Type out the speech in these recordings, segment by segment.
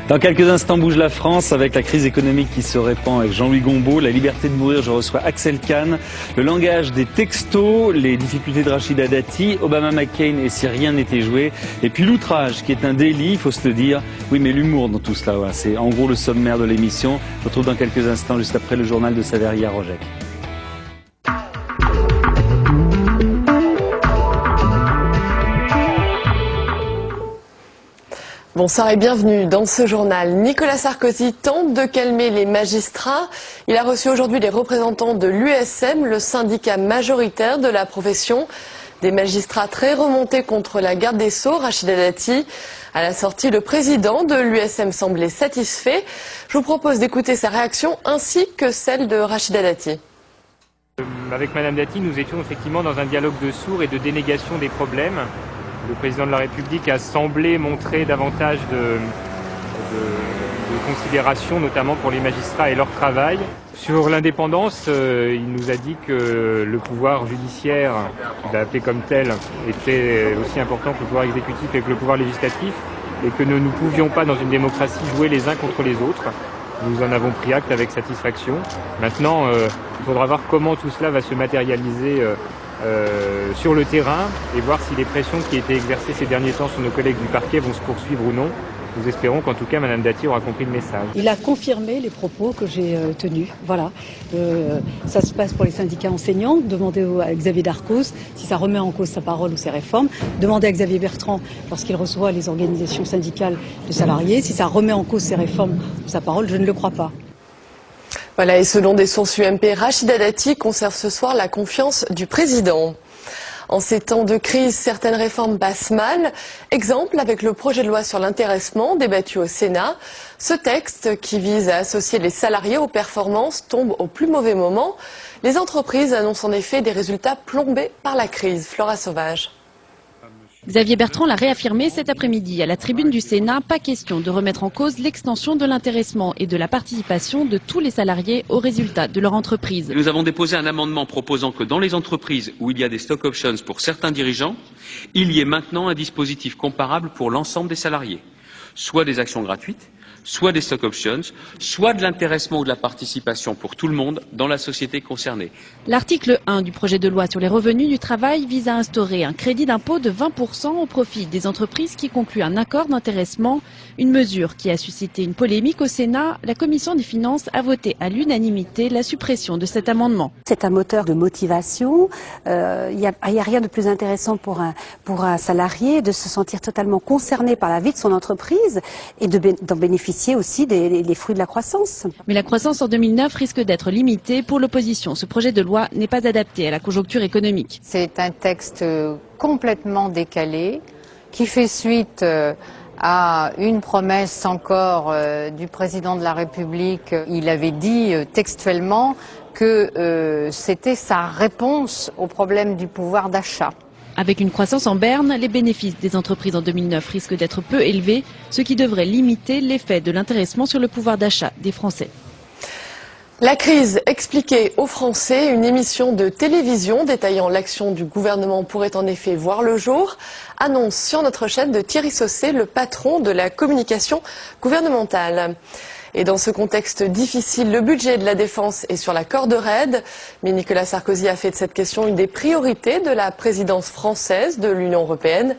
Dans quelques instants, bouge la France avec la crise économique qui se répand avec Jean-Louis Gombault. La liberté de mourir, je reçois Axel Kahn. Le langage des textos, les difficultés de Rachida Dati, Obama-McCain et si rien n'était joué. Et puis l'outrage qui est un délit, il faut se le dire. Oui, mais l'humour dans tout cela, voilà, c'est en gros le sommaire de l'émission. On se retrouve dans quelques instants, juste après le journal de Saveria Rojek. Bonsoir et bienvenue dans ce journal. Nicolas Sarkozy tente de calmer les magistrats. Il a reçu aujourd'hui les représentants de l'USM, le syndicat majoritaire de la profession. Des magistrats très remontés contre la garde des Sceaux, Rachida Dati. À la sortie, le président de l'USM semblait satisfait. Je vous propose d'écouter sa réaction ainsi que celle de Rachida Dati. Avec Madame Dati, nous étions effectivement dans un dialogue de sourds et de dénégation des problèmes. Le président de la République a semblé montrer davantage de considération, notamment pour les magistrats et leur travail. Sur l'indépendance, il nous a dit que le pouvoir judiciaire, qu'il a appelé comme tel, était aussi important que le pouvoir exécutif et que le pouvoir législatif, et que nous ne pouvions pas, dans une démocratie, jouer les uns contre les autres. Nous en avons pris acte avec satisfaction. Maintenant, il faudra voir comment tout cela va se matérialiser sur le terrain et voir si les pressions qui étaient exercées ces derniers temps sur nos collègues du parquet vont se poursuivre ou non. Nous espérons qu'en tout cas Madame Dati aura compris le message. Il a confirmé les propos que j'ai tenus. Voilà. Ça se passe pour les syndicats enseignants. Demandez à Xavier Darcos si ça remet en cause sa parole ou ses réformes. Demandez à Xavier Bertrand lorsqu'il reçoit les organisations syndicales de salariés si ça remet en cause ses réformes ou sa parole. Je ne le crois pas. Voilà, et selon des sources UMP, Rachida Dati conserve ce soir la confiance du président. En ces temps de crise, certaines réformes passent mal. Exemple avec le projet de loi sur l'intéressement débattu au Sénat. Ce texte, qui vise à associer les salariés aux performances, tombe au plus mauvais moment. Les entreprises annoncent en effet des résultats plombés par la crise. Flora Sauvage. Xavier Bertrand l'a réaffirmé cet après-midi à la tribune du Sénat. Pas question de remettre en cause l'extension de l'intéressement et de la participation de tous les salariés aux résultats de leur entreprise. Nous avons déposé un amendement proposant que dans les entreprises où il y a des stock options pour certains dirigeants, il y ait maintenant un dispositif comparable pour l'ensemble des salariés. Soit des actions gratuites, soit des stock options, soit de l'intéressement ou de la participation pour tout le monde dans la société concernée. L'article 1 du projet de loi sur les revenus du travail vise à instaurer un crédit d'impôt de 20% au profit des entreprises qui concluent un accord d'intéressement. Une mesure qui a suscité une polémique au Sénat. La commission des finances a voté à l'unanimité la suppression de cet amendement. C'est un moteur de motivation. Il n'y a rien de plus intéressant pour un salarié de se sentir totalement concerné par la vie de son entreprise et d'en bénéficier aussi des fruits de la croissance. Mais la croissance en 2009 risque d'être limitée. Pour l'opposition, ce projet de loi n'est pas adapté à la conjoncture économique. C'est un texte complètement décalé qui fait suite à une promesse encore du président de la République. Il avait dit textuellement que c'était sa réponse au problème du pouvoir d'achat. Avec une croissance en berne, les bénéfices des entreprises en 2009 risquent d'être peu élevés, ce qui devrait limiter l'effet de l'intéressement sur le pouvoir d'achat des Français. La crise expliquée aux Français, une émission de télévision détaillant l'action du gouvernement pourrait en effet voir le jour, annonce sur notre chaîne de Thierry Saucé, le patron de la communication gouvernementale. Et dans ce contexte difficile, le budget de la défense est sur la corde raide. Mais Nicolas Sarkozy a fait de cette question une des priorités de la présidence française de l'Union européenne.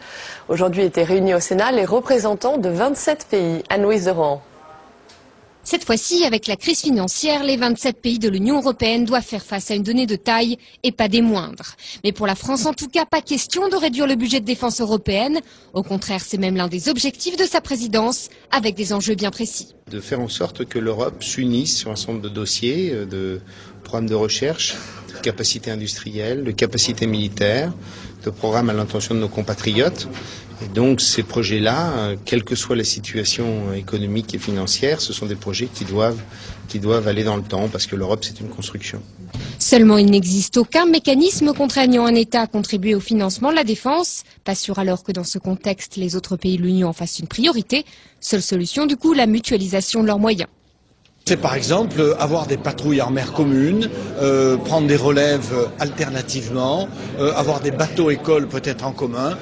Aujourd'hui étaient réunis au Sénat les représentants de 27 pays. Anne-Louise de Rohan. Cette fois-ci, avec la crise financière, les 27 pays de l'Union européenne doivent faire face à une donnée de taille et pas des moindres. Mais pour la France, en tout cas, pas question de réduire le budget de défense européenne. Au contraire, c'est même l'un des objectifs de sa présidence, avec des enjeux bien précis. De faire en sorte que l'Europe s'unisse sur un certain nombre de dossiers, de programmes de recherche, de capacités industrielles, de capacités militaires, de programmes à l'intention de nos compatriotes. Et donc ces projets-là, quelle que soit la situation économique et financière, ce sont des projets qui doivent aller dans le temps parce que l'Europe c'est une construction. Seulement il n'existe aucun mécanisme contraignant un État à contribuer au financement de la défense. Pas sûr alors que dans ce contexte les autres pays de l'Union en fassent une priorité. Seule solution du coup, la mutualisation de leurs moyens. C'est par exemple avoir des patrouilles en mer communes, prendre des relèves alternativement, avoir des bateaux-écoles peut-être en commun.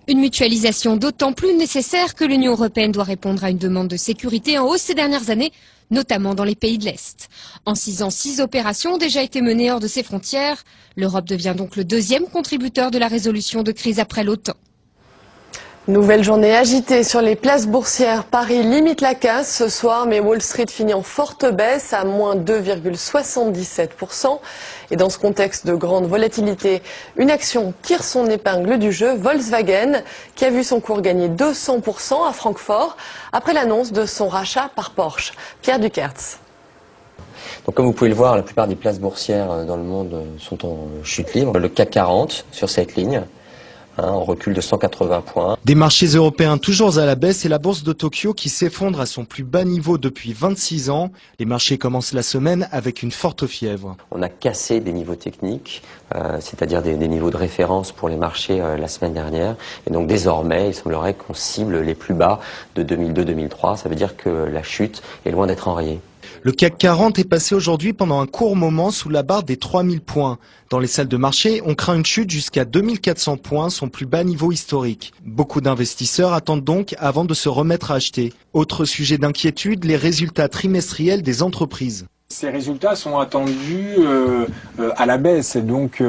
Une mutualisation d'autant plus nécessaire que l'Union européenne doit répondre à une demande de sécurité en hausse ces dernières années, notamment dans les pays de l'Est. En 6 ans, 6 opérations ont déjà été menées hors de ses frontières. L'Europe devient donc le deuxième contributeur de la résolution de crise après l'OTAN. Nouvelle journée agitée sur les places boursières. Paris limite la casse ce soir, mais Wall Street finit en forte baisse à moins 2,77%. Et dans ce contexte de grande volatilité, une action tire son épingle du jeu, Volkswagen, qui a vu son cours gagner 200% à Francfort après l'annonce de son rachat par Porsche. Pierre Dukertz. Donc, comme vous pouvez le voir, la plupart des places boursières dans le monde sont en chute libre. Le CAC 40 sur cette ligne, en recul de 180 points. Des marchés européens toujours à la baisse et la bourse de Tokyo qui s'effondre à son plus bas niveau depuis 26 ans. Les marchés commencent la semaine avec une forte fièvre. On a cassé des niveaux techniques, c'est-à-dire des niveaux de référence pour les marchés la semaine dernière. Et donc désormais, il semblerait qu'on cible les plus bas de 2002-2003. Ça veut dire que la chute est loin d'être enrayée. Le CAC 40 est passé aujourd'hui pendant un court moment sous la barre des 3000 points. Dans les salles de marché, on craint une chute jusqu'à 2400 points, son plus bas niveau historique. Beaucoup d'investisseurs attendent donc avant de se remettre à acheter. Autre sujet d'inquiétude, les résultats trimestriels des entreprises. Ces résultats sont attendus à la baisse et donc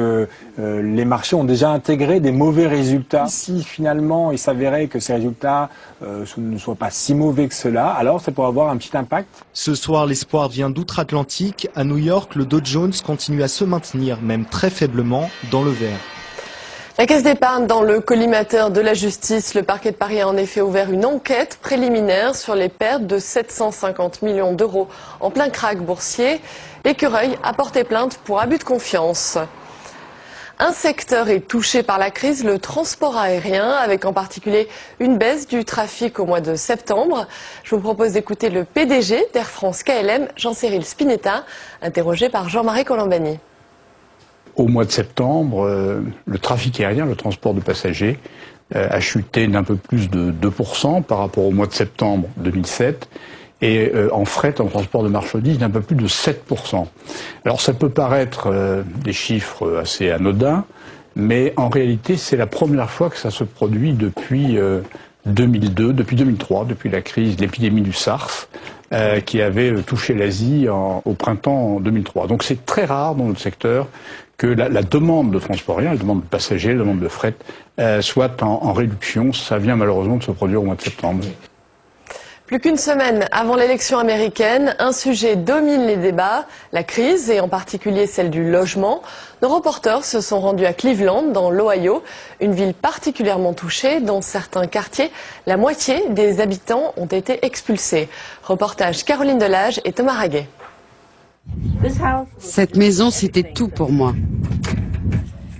les marchés ont déjà intégré des mauvais résultats. Si finalement il s'avérait que ces résultats ne soient pas si mauvais que cela, alors ça pourrait avoir un petit impact. Ce soir, l'espoir vient d'outre-Atlantique. À New York, le Dow Jones continue à se maintenir, même très faiblement, dans le vert. La caisse d'épargne dans le collimateur de la justice. Le parquet de Paris a en effet ouvert une enquête préliminaire sur les pertes de 750 millions d'euros en plein krach boursier. L'écureuil a porté plainte pour abus de confiance. Un secteur est touché par la crise, le transport aérien, avec en particulier une baisse du trafic au mois de septembre. Je vous propose d'écouter le PDG d'Air France KLM, Jean-Cyril Spinetta, interrogé par Jean-Marie Colombani. Au mois de septembre, le trafic aérien, le transport de passagers, a chuté d'un peu plus de 2% par rapport au mois de septembre 2007 et en fret, en transport de marchandises, d'un peu plus de 7%. Alors ça peut paraître des chiffres assez anodins, mais en réalité c'est la première fois que ça se produit depuis 2002, depuis 2003, depuis la crise, l'épidémie du SARS, qui avait touché l'Asie au printemps 2003. Donc c'est très rare dans notre secteur que la demande de transport aérien, la demande de passagers, la demande de fret soit en réduction. Ça vient malheureusement de se produire au mois de septembre. Plus qu'une semaine avant l'élection américaine, un sujet domine les débats, la crise et en particulier celle du logement. Nos reporters se sont rendus à Cleveland, dans l'Ohio, une ville particulièrement touchée. Dans certains quartiers, la moitié des habitants ont été expulsés. Reportage Caroline Delage et Thomas Raguet. Cette maison, c'était tout pour moi.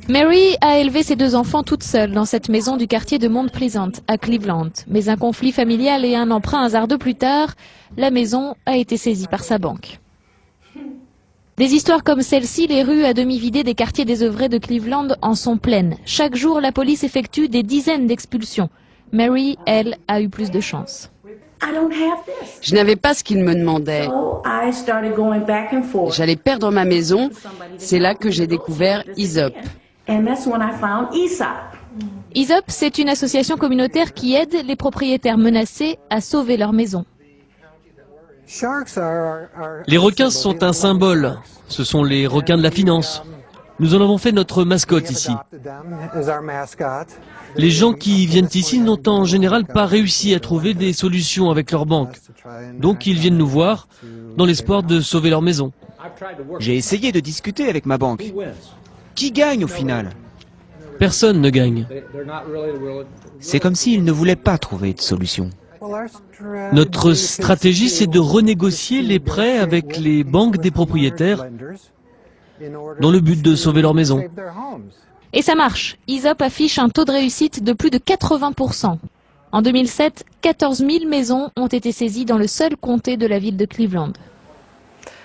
Mary a élevé ses 2 enfants toute seule dans cette maison du quartier de Mount Pleasant, à Cleveland. Mais un conflit familial et un emprunt hasardeux plus tard, la maison a été saisie par sa banque. Des histoires comme celle-ci, les rues à demi vidées des quartiers désœuvrés de Cleveland en sont pleines. Chaque jour, la police effectue des dizaines d'expulsions. Mary, elle, a eu plus de chance. Je n'avais pas ce qu'il me demandait. J'allais perdre ma maison. C'est là que j'ai découvert ESOP. ESOP, c'est une association communautaire qui aide les propriétaires menacés à sauver leur maison. Les requins sont un symbole. Ce sont les requins de la finance. Nous en avons fait notre mascotte ici. Les gens qui viennent ici n'ont en général pas réussi à trouver des solutions avec leur banque. Donc ils viennent nous voir dans l'espoir de sauver leur maison. J'ai essayé de discuter avec ma banque. Qui gagne au final? Personne ne gagne. C'est comme s'ils ne voulaient pas trouver de solution. Notre stratégie, c'est de renégocier les prêts avec les banques des propriétaires dans le but de sauver leur maison. Et ça marche. ESOP affiche un taux de réussite de plus de 80%. En 2007, 14 000 maisons ont été saisies dans le seul comté de la ville de Cleveland.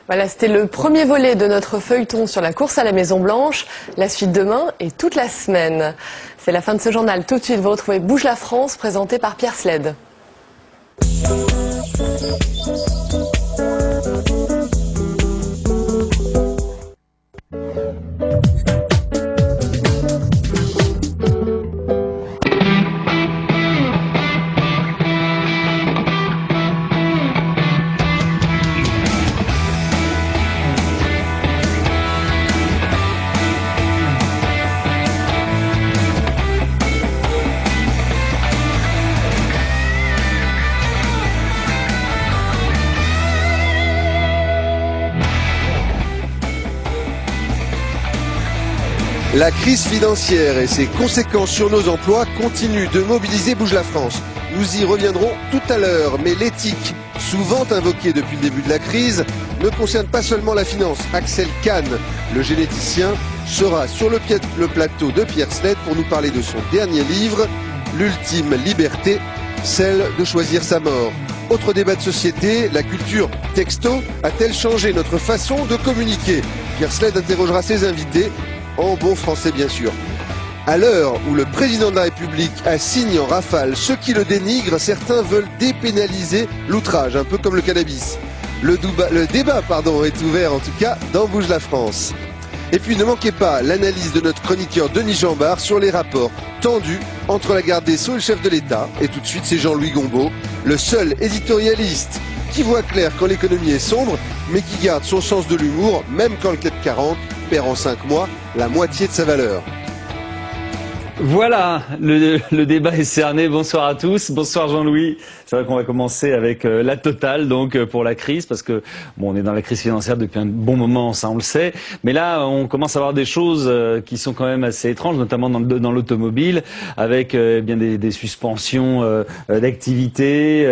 Voilà, c'était le premier volet de notre feuilleton sur la course à la Maison Blanche. La suite demain et toute la semaine. C'est la fin de ce journal. Tout de suite, vous retrouvez Bouge la France, présenté par Pierre Sled. La crise financière et ses conséquences sur nos emplois continuent de mobiliser Bouge la France. Nous y reviendrons tout à l'heure, mais l'éthique, souvent invoquée depuis le début de la crise, ne concerne pas seulement la finance. Axel Kahn, le généticien, sera sur le plateau de Pierre Sled pour nous parler de son dernier livre, L'ultime liberté, celle de choisir sa mort. Autre débat de société, la culture texto a-t-elle changé notre façon de communiquer? Pierre Sled interrogera ses invités, en bon français bien sûr. À l'heure où le président de la République assigne en rafale ceux qui le dénigrent, certains veulent dépénaliser l'outrage, un peu comme le cannabis. Le débat est ouvert en tout cas dans Bouge la France. Et puis ne manquez pas l'analyse de notre chroniqueur Denis Jambard sur les rapports tendus entre la garde des Sceaux et le chef de l'État. Et tout de suite c'est Jean-Louis Gombault, le seul éditorialiste qui voit clair quand l'économie est sombre, mais qui garde son sens de l'humour, même quand le CAC 40 perd en 5 mois la moitié de sa valeur. Voilà, le débat est cerné. Bonsoir à tous. Bonsoir Jean-Louis. C'est vrai qu'on va commencer avec la totale donc pour la crise, parce que bon, on est dans la crise financière depuis un bon moment, ça on le sait. Mais là, on commence à voir des choses qui sont quand même assez étranges, notamment dans l'automobile, avec bien des suspensions d'activité,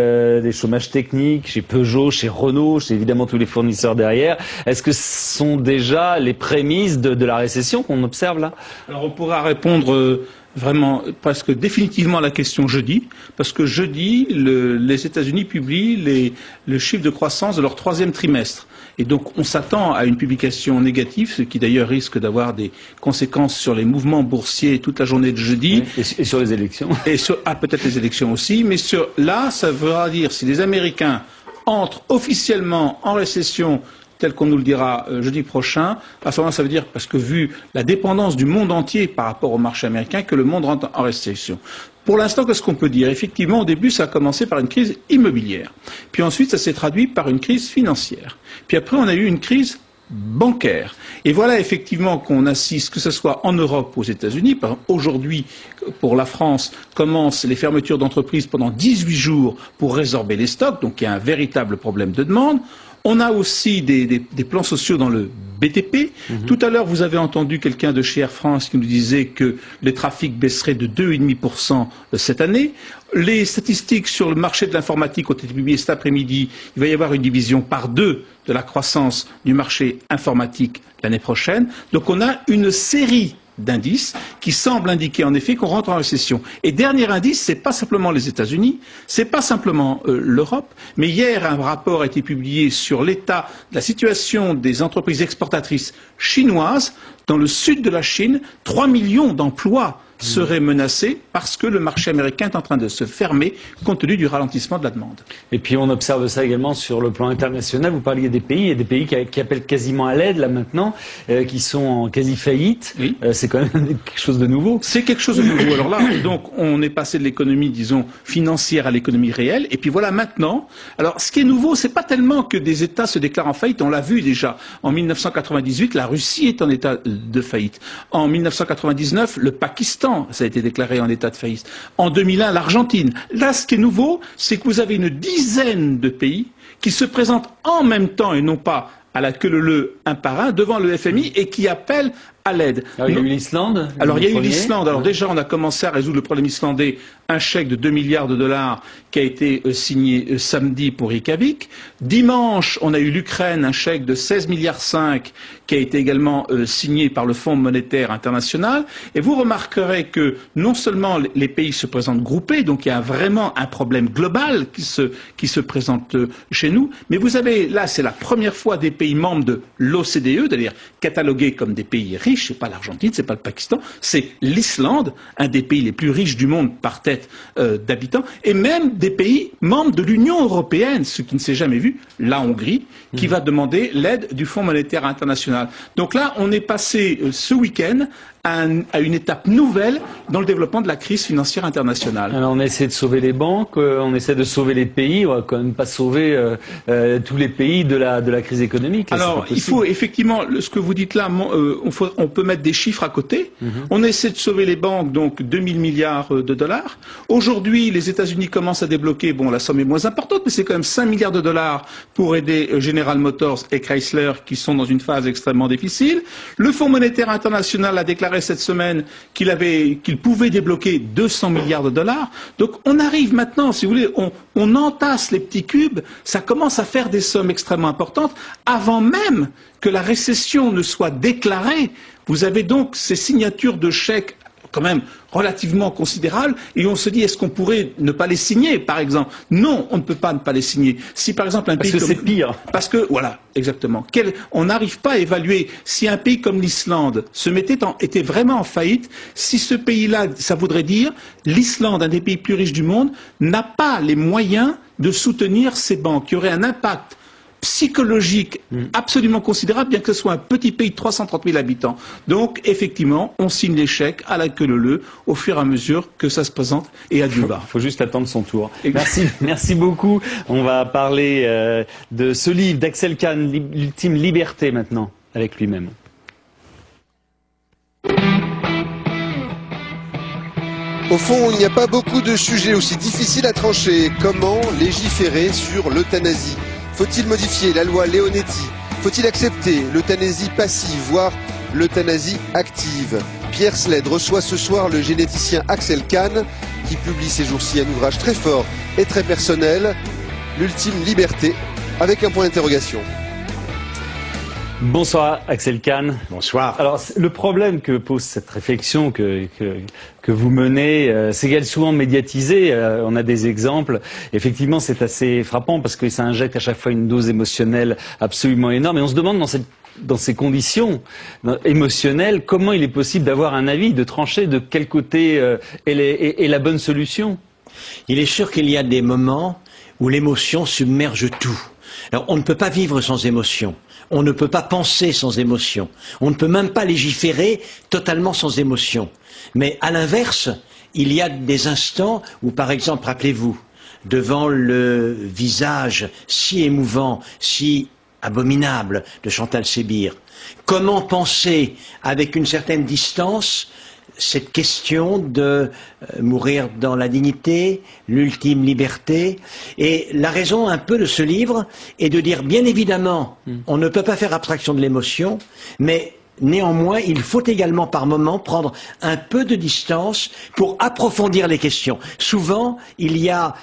des chômages techniques chez Peugeot, chez Renault, chez évidemment tous les fournisseurs derrière. Est-ce que ce sont déjà les prémices de la récession qu'on observe là? Alors on pourra répondre vraiment presque définitivement à la question jeudi, parce que jeudi, les États-Unis publient le chiffre de croissance de leur troisième trimestre. Et donc on s'attend à une publication négative, ce qui d'ailleurs risque d'avoir des conséquences sur les mouvements boursiers toute la journée de jeudi. Oui, et sur les élections. Et sur peut-être les élections aussi, mais là, ça voudra dire si les Américains entrent officiellement en récession, tel qu'on nous le dira jeudi prochain, à ce moment-là, ça veut dire, parce que vu la dépendance du monde entier par rapport au marché américain, que le monde rentre en récession. Pour l'instant, qu'est-ce qu'on peut dire? Effectivement, au début, ça a commencé par une crise immobilière. Puis ensuite, ça s'est traduit par une crise financière. Puis après, on a eu une crise bancaire. Et voilà effectivement qu'on assiste, que ce soit en Europe ou aux États-Unis. Aujourd'hui, pour la France, commencent les fermetures d'entreprises pendant 18 jours pour résorber les stocks, donc il y a un véritable problème de demande. On a aussi des plans sociaux dans le BTP. Tout à l'heure, vous avez entendu quelqu'un de chez Air France qui nous disait que les trafics baisseraient de 2,5% cette année. Les statistiques sur le marché de l'informatique ont été publiées cet après-midi. Il va y avoir une division par 2 de la croissance du marché informatique l'année prochaine. Donc on a une série d'indices qui semblent indiquer en effet qu'on rentre en récession. Et dernier indice, c'est pas simplement les États-Unis, c'est pas simplement l'Europe, mais hier un rapport a été publié sur l'état de la situation des entreprises exportatrices chinoises. Dans le sud de la Chine, 3 millions d'emplois seraient menacés parce que le marché américain est en train de se fermer compte tenu du ralentissement de la demande. Et puis on observe ça également sur le plan international. Vous parliez des pays, il y a des pays qui appellent quasiment à l'aide là maintenant, qui sont en quasi faillite. Oui. C'est quand même quelque chose de nouveau. C'est quelque chose de nouveau. Alors là, donc on est passé de l'économie, disons, financière à l'économie réelle. Et puis voilà maintenant. Alors ce qui est nouveau, c'est pas tellement que des États se déclarent en faillite. On l'a vu déjà. En 1998, la Russie est en état de faillite. En 1999, le Pakistan, ça a été déclaré en état de faillite. En 2001, l'Argentine. Là, ce qui est nouveau, c'est que vous avez une dizaine de pays qui se présentent en même temps et non pas à la queue leu un par un devant le FMI et qui appellent à l'aide. Alors, il y a eu l'Islande. Alors, il y a eu l'Islande. Alors, déjà, on a commencé à résoudre le problème islandais. Un chèque de 2 milliards de dollars qui a été signé samedi pour Reykjavik. Dimanche, on a eu l'Ukraine, un chèque de 16 milliards 5 qui a été également signé par le Fonds monétaire international. Et vous remarquerez que non seulement les pays se présentent groupés, donc il y a vraiment un problème global qui se présente chez nous, mais vous avez, là, c'est la première fois des pays membres de l'OCDE, c'est-à-dire catalogués comme des pays riches, c'est pas l'Argentine, c'est pas le Pakistan, c'est l'Islande, un des pays les plus riches du monde par tête d'habitants, et même des pays membres de l'Union européenne, ce qui ne s'est jamais vu, la Hongrie, qui va demander l'aide du Fonds monétaire international. Donc là, on est passé ce week-end à une étape nouvelle dans le développement de la crise financière internationale. Alors on essaie de sauver les banques, on essaie de sauver les pays, on va quand même pas sauver tous les pays de la crise économique. Alors il faut effectivement, ce que vous dites là, on peut mettre des chiffres à côté. On essaie de sauver les banques, donc 2000 milliards de dollars. Aujourd'hui, les États-Unis commencent à débloquer, bon la somme est moins importante, mais c'est quand même 5 milliards de dollars pour aider General Motors et Chrysler qui sont dans une phase extrêmement difficile. Le Fonds monétaire international a déclaré déclaré cette semaine qu'il pouvait débloquer 200 milliards de dollars. Donc on arrive maintenant, si vous voulez, on entasse les petits cubes, ça commence à faire des sommes extrêmement importantes avant même que la récession ne soit déclarée. Vous avez donc ces signatures de chèques quand même relativement considérables, et on se dit, est-ce qu'on pourrait ne pas les signer, par exemple? Non, on ne peut pas ne pas les signer. Si par exemple un pays parce que c'est pire. Parce que, voilà, exactement. On n'arrive pas à évaluer si un pays comme l'Islande était vraiment en faillite, si ce pays-là, ça voudrait dire, l'Islande, un des pays plus riches du monde, n'a pas les moyens de soutenir ces banques, qui auraient un impact psychologique absolument considérable, bien que ce soit un petit pays de 330 000 habitants. Donc, effectivement, on signe les chèques à la queue leu au fur et à mesure que ça se présente et à Dieu bas. Il faut juste attendre son tour. Merci beaucoup. On va parler de ce livre d'Axel Kahn, L'ultime liberté, maintenant, avec lui-même. Au fond, il n'y a pas beaucoup de sujets aussi difficiles à trancher. Comment légiférer sur l'euthanasie ? Faut-il modifier la loi Leonetti? Faut-il accepter l'euthanasie passive, voire l'euthanasie active? Pierre Sled reçoit ce soir le généticien Axel Kahn, qui publie ces jours-ci un ouvrage très fort et très personnel, L'ultime liberté, avec un point d'interrogation. Bonsoir Axel Kahn. Bonsoir. Alors le problème que pose cette réflexion que vous menez, c'est qu'elle est souvent médiatisée. On a des exemples. Effectivement, c'est assez frappant parce que ça injecte à chaque fois une dose émotionnelle absolument énorme. Et on se demande dans ces conditions émotionnelles, comment il est possible d'avoir un avis, de trancher de quel côté est la bonne solution. Il est sûr qu'il y a des moments où l'émotion submerge tout. Alors on ne peut pas vivre sans émotion. On ne peut pas penser sans émotion. On ne peut même pas légiférer totalement sans émotion. Mais à l'inverse, il y a des instants où, par exemple, rappelez-vous, devant le visage si émouvant, si abominable de Chantal Sébir, comment penser avec une certaine distance cette question de mourir dans la dignité, l'ultime liberté. Et la raison un peu de ce livre est de dire, bien évidemment, on ne peut pas faire abstraction de l'émotion, mais néanmoins, il faut également par moments prendre un peu de distance pour approfondir les questions. Souvent, il y a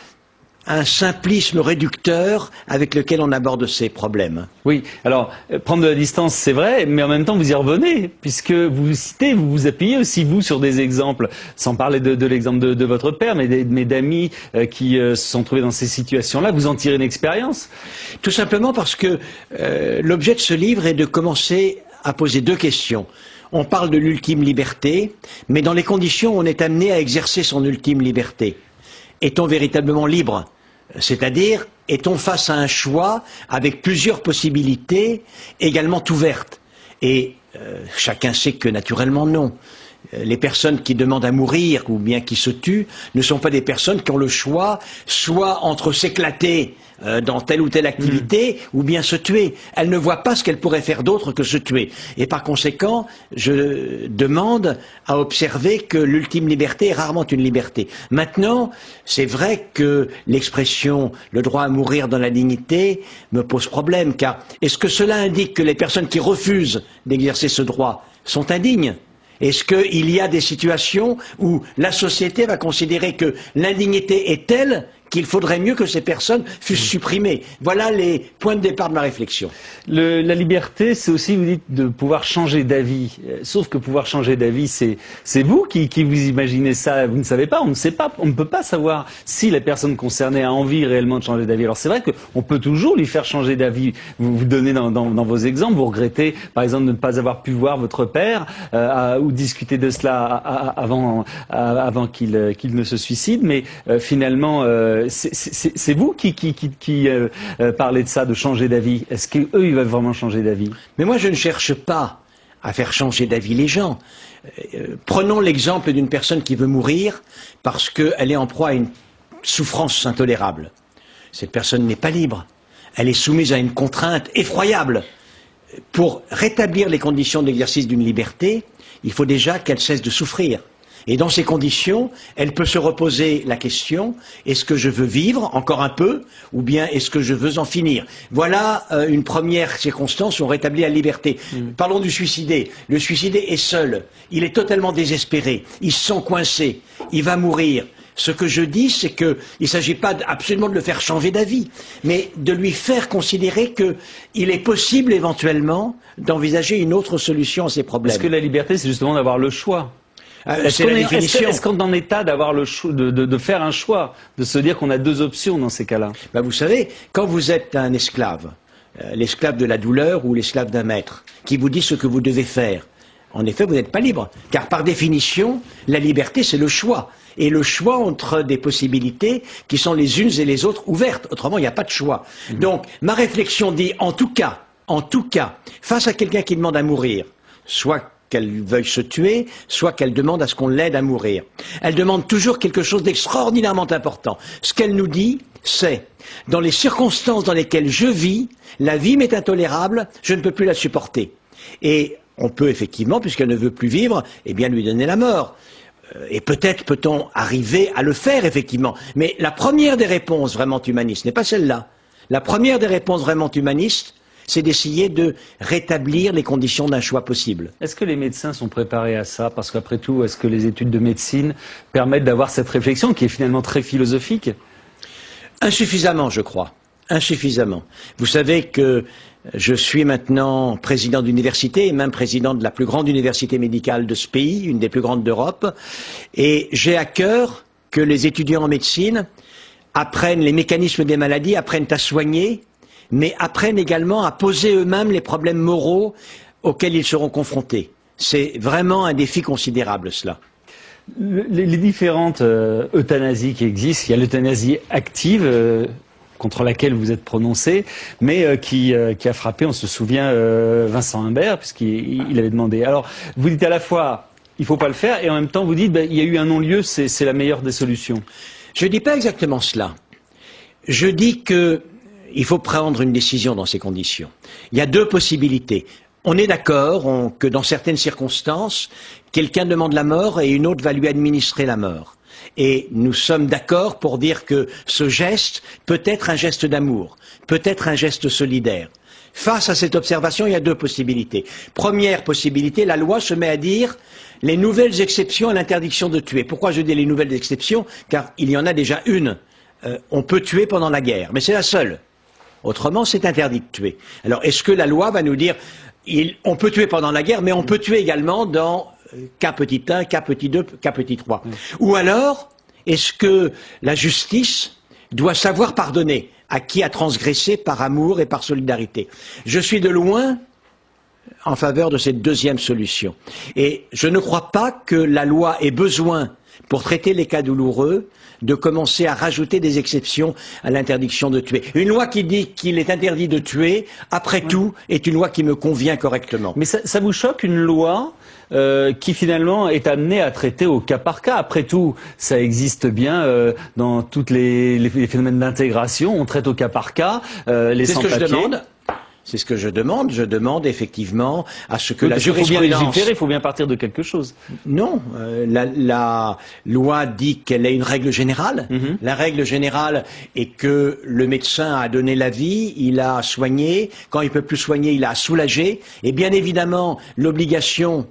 un simplisme réducteur avec lequel on aborde ces problèmes. Oui, alors prendre de la distance, c'est vrai, mais en même temps vous y revenez, puisque vous citez, vous vous appuyez aussi vous sur des exemples, sans parler de l'exemple de votre père, mais d'amis qui se sont trouvés dans ces situations-là. Vous en tirez une expérience? Tout simplement parce que l'objet de ce livre est de commencer à poser deux questions. On parle de l'ultime liberté, mais dans les conditions où on est amené à exercer son ultime liberté. Est-on véritablement libre? C'est-à-dire, est-on face à un choix avec plusieurs possibilités également ouvertes? Et chacun sait que naturellement non. Les personnes qui demandent à mourir ou bien qui se tuent ne sont pas des personnes qui ont le choix soit entre s'éclater dans telle ou telle activité ou bien se tuer. Elles ne voient pas ce qu'elles pourraient faire d'autre que se tuer. Et par conséquent, je demande à observer que l'ultime liberté est rarement une liberté. Maintenant, c'est vrai que l'expression « le droit à mourir dans la dignité » me pose problème, car est-ce que cela indique que les personnes qui refusent d'exercer ce droit sont indignes ? Est-ce qu'il y a des situations où la société va considérer que l'indignité est telle qu'il faudrait mieux que ces personnes fussent supprimées? Voilà les points de départ de ma réflexion. La liberté, c'est aussi, vous dites, de pouvoir changer d'avis. Sauf que pouvoir changer d'avis, c'est vous qui vous imaginez ça. Vous ne savez pas, on ne sait pas, on ne peut pas savoir si la personne concernée a envie réellement de changer d'avis. Alors c'est vrai qu'on peut toujours lui faire changer d'avis. Vous donnez dans vos exemples, vous regrettez, par exemple, de ne pas avoir pu voir votre père ou discuter de cela avant qu'il ne se suicide. Mais finalement, c'est vous qui parlez de ça, de changer d'avis. Est-ce qu'eux, ils veulent vraiment changer d'avis? Mais moi, je ne cherche pas à faire changer d'avis les gens. Prenons l'exemple d'une personne qui veut mourir parce qu'elle est en proie à une souffrance intolérable. Cette personne n'est pas libre. Elle est soumise à une contrainte effroyable. Pour rétablir les conditions d'exercice d'une liberté, il faut déjà qu'elle cesse de souffrir. Et dans ces conditions, elle peut se reposer la question, est-ce que je veux vivre encore un peu, ou bien est-ce que je veux en finir? Voilà une première circonstance où on rétablit la liberté. Parlons du suicidé. Le suicidé est seul, il est totalement désespéré, il se sent coincé, il va mourir. Ce que je dis, c'est qu'il ne s'agit pas absolument de le faire changer d'avis, mais de lui faire considérer qu'il est possible éventuellement d'envisager une autre solution à ses problèmes. Parce que la liberté, c'est justement d'avoir le choix. Est-ce qu'on est en état d'avoir le choix, de faire un choix, de se dire qu'on a deux options dans ces cas-là? Vous savez, quand vous êtes un esclave, l'esclave de la douleur ou l'esclave d'un maître, qui vous dit ce que vous devez faire, en effet, vous n'êtes pas libre. Car par définition, la liberté, c'est le choix. Et le choix entre des possibilités qui sont les unes et les autres ouvertes. Autrement, il n'y a pas de choix. Donc, ma réflexion dit, en tout cas, face à quelqu'un qui demande à mourir, soit qu'elle veuille se tuer, soit qu'elle demande à ce qu'on l'aide à mourir. Elle demande toujours quelque chose d'extraordinairement important. Ce qu'elle nous dit, c'est, dans les circonstances dans lesquelles je vis, la vie m'est intolérable, je ne peux plus la supporter. Et on peut effectivement, puisqu'elle ne veut plus vivre, eh bien lui donner la mort. Et peut-être peut-on arriver à le faire, effectivement. Mais la première des réponses vraiment humanistes n'est pas celle-là. La première des réponses vraiment humanistes, c'est d'essayer de rétablir les conditions d'un choix possible. Est-ce que les médecins sont préparés à ça? Parce qu'après tout, est-ce que les études de médecine permettent d'avoir cette réflexion qui est finalement très philosophique? Insuffisamment, je crois. Insuffisamment. Vous savez que je suis maintenant président d'université et même président de la plus grande université médicale de ce pays, une des plus grandes d'Europe, et j'ai à cœur que les étudiants en médecine apprennent les mécanismes des maladies, apprennent à soigner, mais apprennent également à poser eux-mêmes les problèmes moraux auxquels ils seront confrontés. C'est vraiment un défi considérable, cela. Les différentes euthanasies qui existent, il y a l'euthanasie active, contre laquelle vous êtes prononcé, mais qui a frappé, on se souvient, Vincent Humbert, puisqu'il avait demandé. Alors, vous dites à la fois, il ne faut pas le faire, et en même temps, vous dites, il y a eu un non-lieu, c'est la meilleure des solutions. Je ne dis pas exactement cela. Je dis qu'il faut prendre une décision dans ces conditions. Il y a deux possibilités. On est d'accord que dans certaines circonstances, quelqu'un demande la mort et une autre va lui administrer la mort. Et nous sommes d'accord pour dire que ce geste peut être un geste d'amour, peut être un geste solidaire. Face à cette observation, il y a deux possibilités. Première possibilité, la loi se met à dire les nouvelles exceptions à l'interdiction de tuer. Pourquoi je dis les nouvelles exceptions? Car il y en a déjà une. On peut tuer pendant la guerre, mais c'est la seule. Autrement, c'est interdit de tuer. Alors, est-ce que la loi va nous dire on peut tuer pendant la guerre, mais on peut tuer également dans cas petit 1, cas petit 2, cas petit 3. Ou alors, est-ce que la justice doit savoir pardonner à qui a transgressé par amour et par solidarité? Je suis de loin en faveur de cette deuxième solution. Et je ne crois pas que la loi ait besoin, pour traiter les cas douloureux, de commencer à rajouter des exceptions à l'interdiction de tuer. Une loi qui dit qu'il est interdit de tuer, après tout, est une loi qui me convient correctement. Mais ça vous choque, une loi qui finalement est amenée à traiter au cas par cas? Après tout, ça existe bien dans tous les phénomènes d'intégration, on traite au cas par cas les sans-papiers. C'est ce que je demande. C'est ce que je demande. Je demande effectivement à ce que la jurisprudence... Il faut bien légiférer, il faut bien partir de quelque chose. Non, la loi dit qu'elle est une règle générale. La règle générale est que le médecin a donné la vie, il a soigné. Quand il ne peut plus soigner, il a soulagé. Et bien évidemment, l'obligation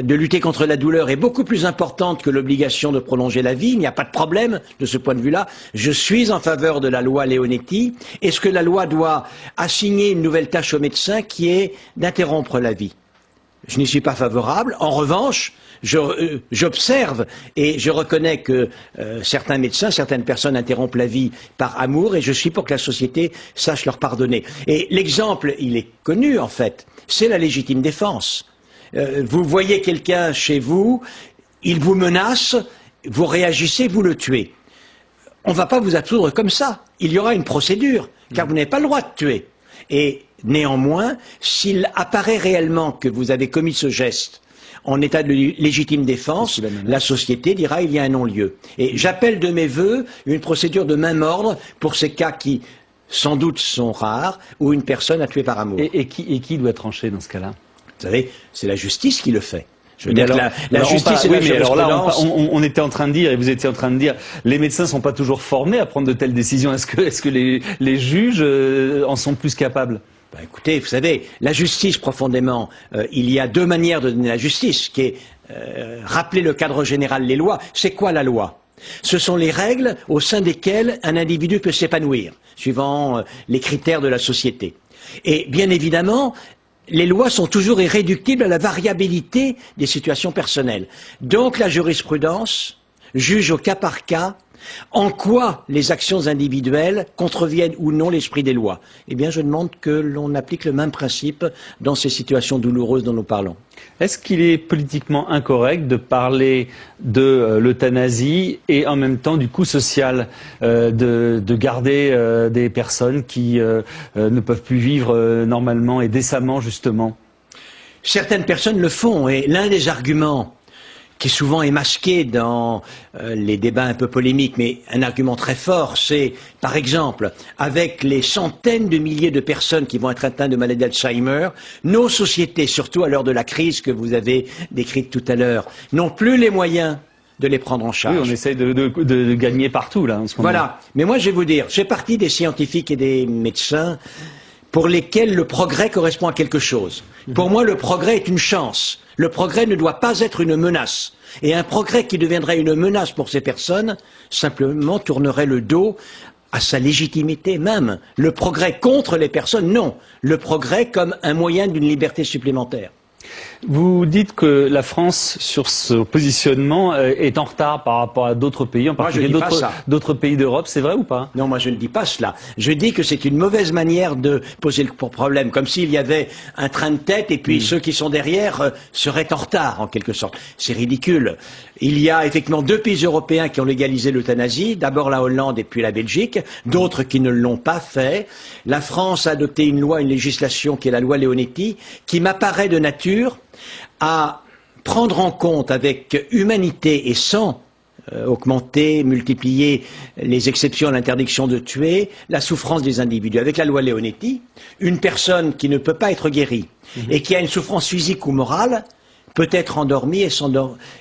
de lutter contre la douleur est beaucoup plus importante que l'obligation de prolonger la vie. Il n'y a pas de problème de ce point de vue-là. Je suis en faveur de la loi Leonetti. Est-ce que la loi doit assigner une nouvelle tâche au médecin qui est d'interrompre la vie? Je n'y suis pas favorable. En revanche, j'observe et je reconnais que certains médecins, certaines personnes interrompent la vie par amour, et je suis pour que la société sache leur pardonner. Et l'exemple, il est connu en fait, c'est la légitime défense. Vous voyez quelqu'un chez vous, il vous menace, vous réagissez, vous le tuez. On ne va pas vous absoudre comme ça. Il y aura une procédure, car vous n'avez pas le droit de tuer. Et néanmoins, s'il apparaît réellement que vous avez commis ce geste en état de légitime défense, la société dira il y a un non-lieu. Et j'appelle de mes vœux une procédure de même ordre pour ces cas qui, sans doute, sont rares, où une personne a tué par amour. Et qui doit trancher dans ce cas-là? Vous savez, c'est la justice qui le fait. Je veux dire que la justice et la jurisprudence... On était en train de dire, et vous étiez en train de dire, les médecins ne sont pas toujours formés à prendre de telles décisions. Est-ce que les juges en sont plus capables? Écoutez, vous savez, la justice, profondément, il y a deux manières de donner la justice, qui est rappeler le cadre général, les lois. C'est quoi la loi? Ce sont les règles au sein desquelles un individu peut s'épanouir, suivant les critères de la société. Et bien évidemment, les lois sont toujours irréductibles à la variabilité des situations personnelles. Donc la jurisprudence juge au cas par cas en quoi les actions individuelles contreviennent ou non l'esprit des lois. Eh bien, je demande que l'on applique le même principe dans ces situations douloureuses dont nous parlons. Est-ce qu'il est politiquement incorrect de parler de l'euthanasie et en même temps du coût social de garder des personnes qui ne peuvent plus vivre normalement et décemment, justement? Certaines personnes le font, et l'un des arguments qui souvent est masqué dans les débats un peu polémiques, mais un argument très fort, c'est, par exemple, avec les centaines de milliers de personnes qui vont être atteintes de maladie d'Alzheimer, nos sociétés, surtout à l'heure de la crise que vous avez décrite tout à l'heure, n'ont plus les moyens de les prendre en charge. Oui, on essaye de gagner partout, là, en ce moment. Voilà. Mais moi, je vais vous dire, j'ai partie des scientifiques et des médecins pour lesquels le progrès correspond à quelque chose. Pour moi, le progrès est une chance. Le progrès ne doit pas être une menace. Et un progrès qui deviendrait une menace pour ces personnes, simplement tournerait le dos à sa légitimité même. Le progrès contre les personnes, non. Le progrès comme un moyen d'une liberté supplémentaire. Vous dites que la France, sur ce positionnement, est en retard par rapport à d'autres pays, en particulier d'autres pays d'Europe. C'est vrai ou pas? Non, moi je ne dis pas cela. Je dis que c'est une mauvaise manière de poser le problème, comme s'il y avait un train de tête et puis ceux qui sont derrière seraient en retard, en quelque sorte. C'est ridicule. Il y a effectivement deux pays européens qui ont légalisé l'euthanasie, d'abord la Hollande et puis la Belgique, d'autres qui ne l'ont pas fait. La France a adopté une législation qui est la loi Leonetti, qui m'apparaît de nature à prendre en compte avec humanité et sans augmenter, multiplier les exceptions à l'interdiction de tuer, la souffrance des individus. Avec la loi Leonetti, une personne qui ne peut pas être guérie et qui a une souffrance physique ou morale peut être endormie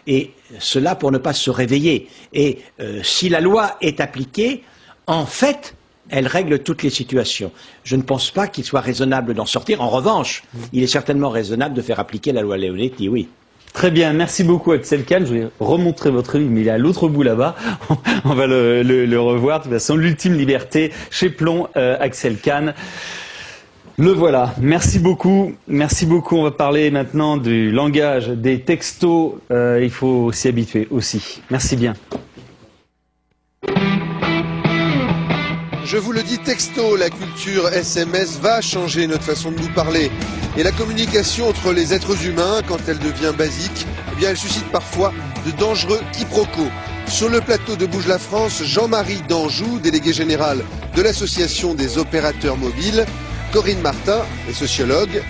et cela pour ne pas se réveiller. Et si la loi est appliquée, en fait, elle règle toutes les situations. Je ne pense pas qu'il soit raisonnable d'en sortir. En revanche, il est certainement raisonnable de faire appliquer la loi Leonetti, oui. Très bien, merci beaucoup Axel Kahn. Je vais remontrer votre livre, mais il est à l'autre bout là-bas. On va le revoir. De toute façon, l'ultime liberté chez Plon, Axel Kahn. Le voilà. Merci beaucoup. Merci beaucoup. On va parler maintenant du langage des textos. Il faut s'y habituer aussi. Merci bien. Je vous le dis texto, la culture SMS va changer notre façon de nous parler. Et la communication entre les êtres humains, quand elle devient basique, eh bien elle suscite parfois de dangereux quiproquos. Sur le plateau de Bouge la France, Jean-Marie Danjou, délégué général de l'Association des opérateurs mobiles, Corinne Martin, est sociologue,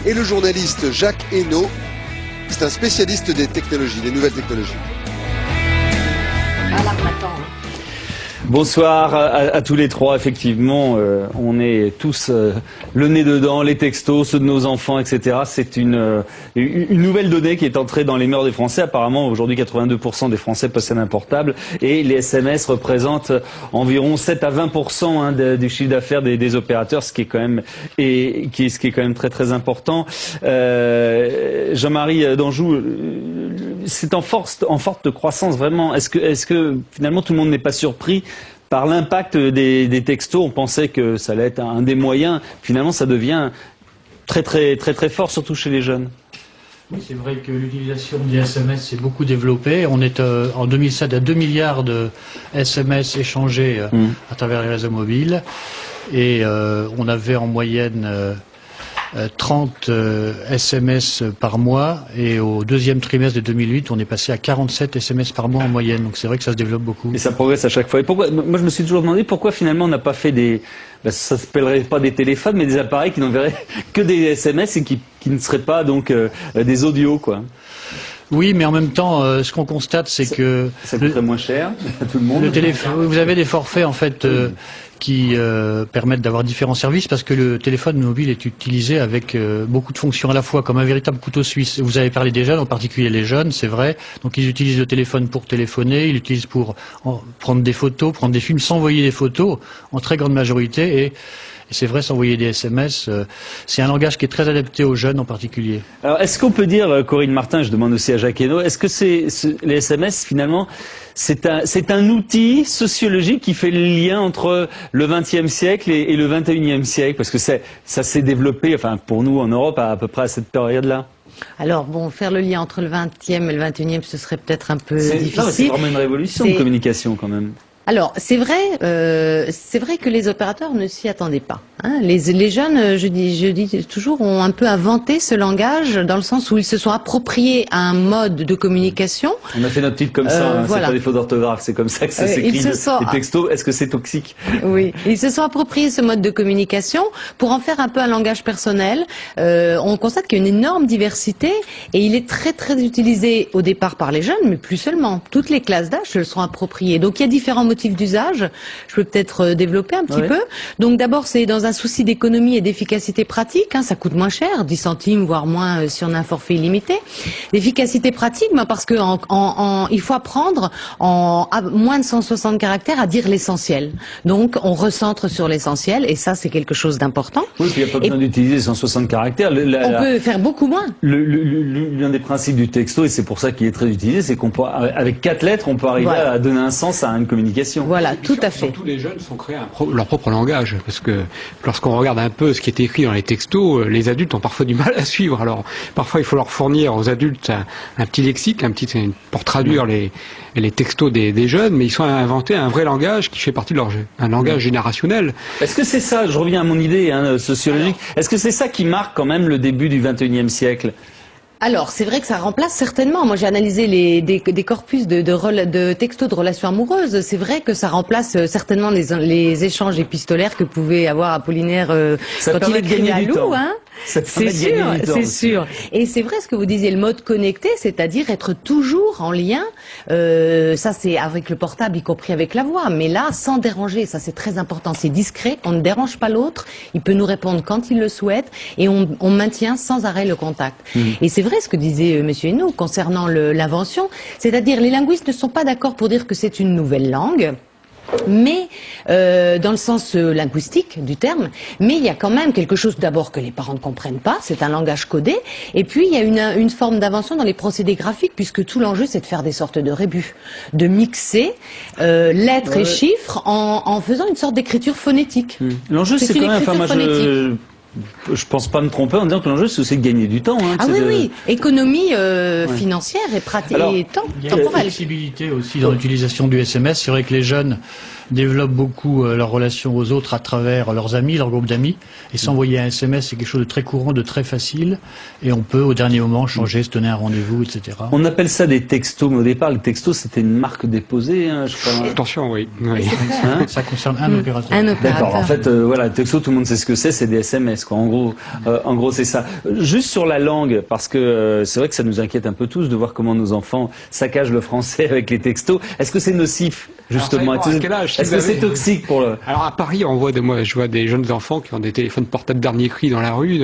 et le journaliste Jacques Hainaut, c'est un spécialiste des technologies, des nouvelles technologies. Bonsoir à tous les trois. Effectivement, on est tous le nez dedans, les textos, ceux de nos enfants, etc. C'est une nouvelle donnée qui est entrée dans les mœurs des Français. Apparemment, aujourd'hui, 82% des Français possèdent un portable et les SMS représentent environ 7 à 20% du chiffre d'affaires des opérateurs, ce qui est quand même très très important. Jean-Marie Danjou, c'est en forte croissance vraiment. Est-ce que finalement tout le monde n'est pas surpris par l'impact des textos? On pensait que ça allait être un des moyens. Finalement, ça devient très très très très fort, surtout chez les jeunes. Oui, c'est vrai que l'utilisation des SMS s'est beaucoup développée. On est en 2007 à 2 milliards de SMS échangés à travers les réseaux mobiles. Et on avait en moyenne 30 SMS par mois, et au deuxième trimestre de 2008, on est passé à 47 SMS par mois en moyenne. Donc c'est vrai que ça se développe beaucoup. Et ça progresse à chaque fois. Et pourquoi, moi je me suis toujours demandé pourquoi finalement on n'a pas fait ça ne s'appellerait pas des téléphones, mais des appareils qui n'enverraient que des SMS et qui ne seraient pas donc des audios, quoi. Oui, mais en même temps, ce qu'on constate, c'est que ça coûterait moins cher à tout le monde. Vous avez des forfaits en fait qui permettent d'avoir différents services, parce que le téléphone mobile est utilisé avec beaucoup de fonctions à la fois, comme un véritable couteau suisse. Vous avez parlé des jeunes, en particulier les jeunes, c'est vrai. Donc ils utilisent le téléphone pour téléphoner, ils l'utilisent pour prendre des photos, prendre des films, s'envoyer des photos en très grande majorité, et c'est vrai, s'envoyer des SMS, c'est un langage qui est très adapté aux jeunes en particulier. Alors, est-ce qu'on peut dire, Corinne Martin, je demande aussi à Jacques Hainaut, est-ce que les SMS, finalement, c'est un outil sociologique qui fait le lien entre le XXe siècle et le XXIe siècle? Parce que ça s'est développé, enfin, pour nous en Europe, à peu près à cette période-là. Alors bon, faire le lien entre le 20e et le 21e, ce serait peut-être un peu difficile. Non, c'est vraiment une révolution de communication quand même. Alors c'est vrai que les opérateurs ne s'y attendaient pas. Hein. Les jeunes, je dis toujours, ont un peu inventé ce langage dans le sens où ils se sont appropriés à un mode de communication. On a fait notre titre comme ça, voilà. C'est pas des fautes d'orthographe, c'est comme ça que ça s'écrit. Les textos, est-ce que c'est toxique? Oui, ils se sont appropriés ce mode de communication pour en faire un peu un langage personnel. On constate qu'il y a une énorme diversité et il est très très utilisé au départ par les jeunes, mais plus seulement. Toutes les classes d'âge se le sont appropriées. Donc il y a différents motifs d'usage. Je peux peut-être développer un petit peu. Donc d'abord, c'est dans un souci d'économie et d'efficacité pratique. Hein, ça coûte moins cher, 10 centimes, voire moins si on a un forfait illimité. L'efficacité pratique, parce que il faut apprendre à moins de 160 caractères à dire l'essentiel. Donc on recentre sur l'essentiel et ça, c'est quelque chose d'important. Oui, puis il n'y a pas besoin d'utiliser 160 caractères. On peut faire beaucoup moins. L'un des principes du texto, et c'est pour ça qu'il est très utilisé, c'est qu'on peut, avec 4 lettres, on peut arriver à donner un sens à une communication. Voilà, tout à fait. Surtout les jeunes sont créés leur propre langage, parce que lorsqu'on regarde un peu ce qui est écrit dans les textos, les adultes ont parfois du mal à suivre. Alors parfois il faut leur fournir aux adultes un petit lexique, pour traduire les textos des jeunes, mais ils ont inventé un vrai langage qui fait partie de leur jeu, un langage générationnel. Est-ce que c'est ça, je reviens à mon idée sociologique, est-ce que c'est ça qui marque quand même le début du XXIe siècle? Alors, c'est vrai que ça remplace certainement. Moi, j'ai analysé des corpus de textos de relations amoureuses. C'est vrai que ça remplace certainement les échanges épistolaires que pouvait avoir Apollinaire quand il écrivait à Lou. Hein. C'est sûr, c'est sûr. Et c'est vrai ce que vous disiez, le mode connecté, c'est-à-dire être toujours en lien. Ça, c'est avec le portable, y compris avec la voix. Mais là, sans déranger, ça c'est très important. C'est discret, on ne dérange pas l'autre. Il peut nous répondre quand il le souhaite, et on maintient sans arrêt le contact. Et c'est vrai ce que disait Monsieur Hainaut concernant l'invention, c'est-à-dire les linguistes ne sont pas d'accord pour dire que c'est une nouvelle langue. Mais dans le sens linguistique du terme, mais il y a quand même quelque chose d'abord que les parents ne comprennent pas, c'est un langage codé, et puis il y a une forme d'invention dans les procédés graphiques, puisque tout l'enjeu c'est de faire des sortes de rébus, de mixer lettres et chiffres en faisant une sorte d'écriture phonétique. L'enjeu c'est quand même, enfin moi je pense pas me tromper en disant que l'enjeu c'est aussi de gagner du temps. Hein, oui, économie financière et pratique et temps temporel. Il y a une flexibilité aussi dans l'utilisation du SMS. C'est vrai que les jeunes développent beaucoup leur relation aux autres à travers leurs amis, leur groupe d'amis. Et s'envoyer un SMS, c'est quelque chose de très courant, de très facile. Et on peut, au dernier moment, changer, se donner un rendez-vous, etc. On appelle ça des textos, mais au départ, le texto, c'était une marque déposée, hein, je crois. Attention, oui. Hein, ça concerne un opérateur. D'accord. En fait, voilà, le texto, tout le monde sait ce que c'est des SMS, quoi. En gros, c'est ça. Juste sur la langue, parce que c'est vrai que ça nous inquiète un peu tous de voir comment nos enfants saccagent le français avec les textos. Est-ce que c'est nocif, justement? Est-ce que c'est toxique pour le... Alors à Paris, je vois des jeunes enfants qui ont des téléphones portables dernier cri dans la rue.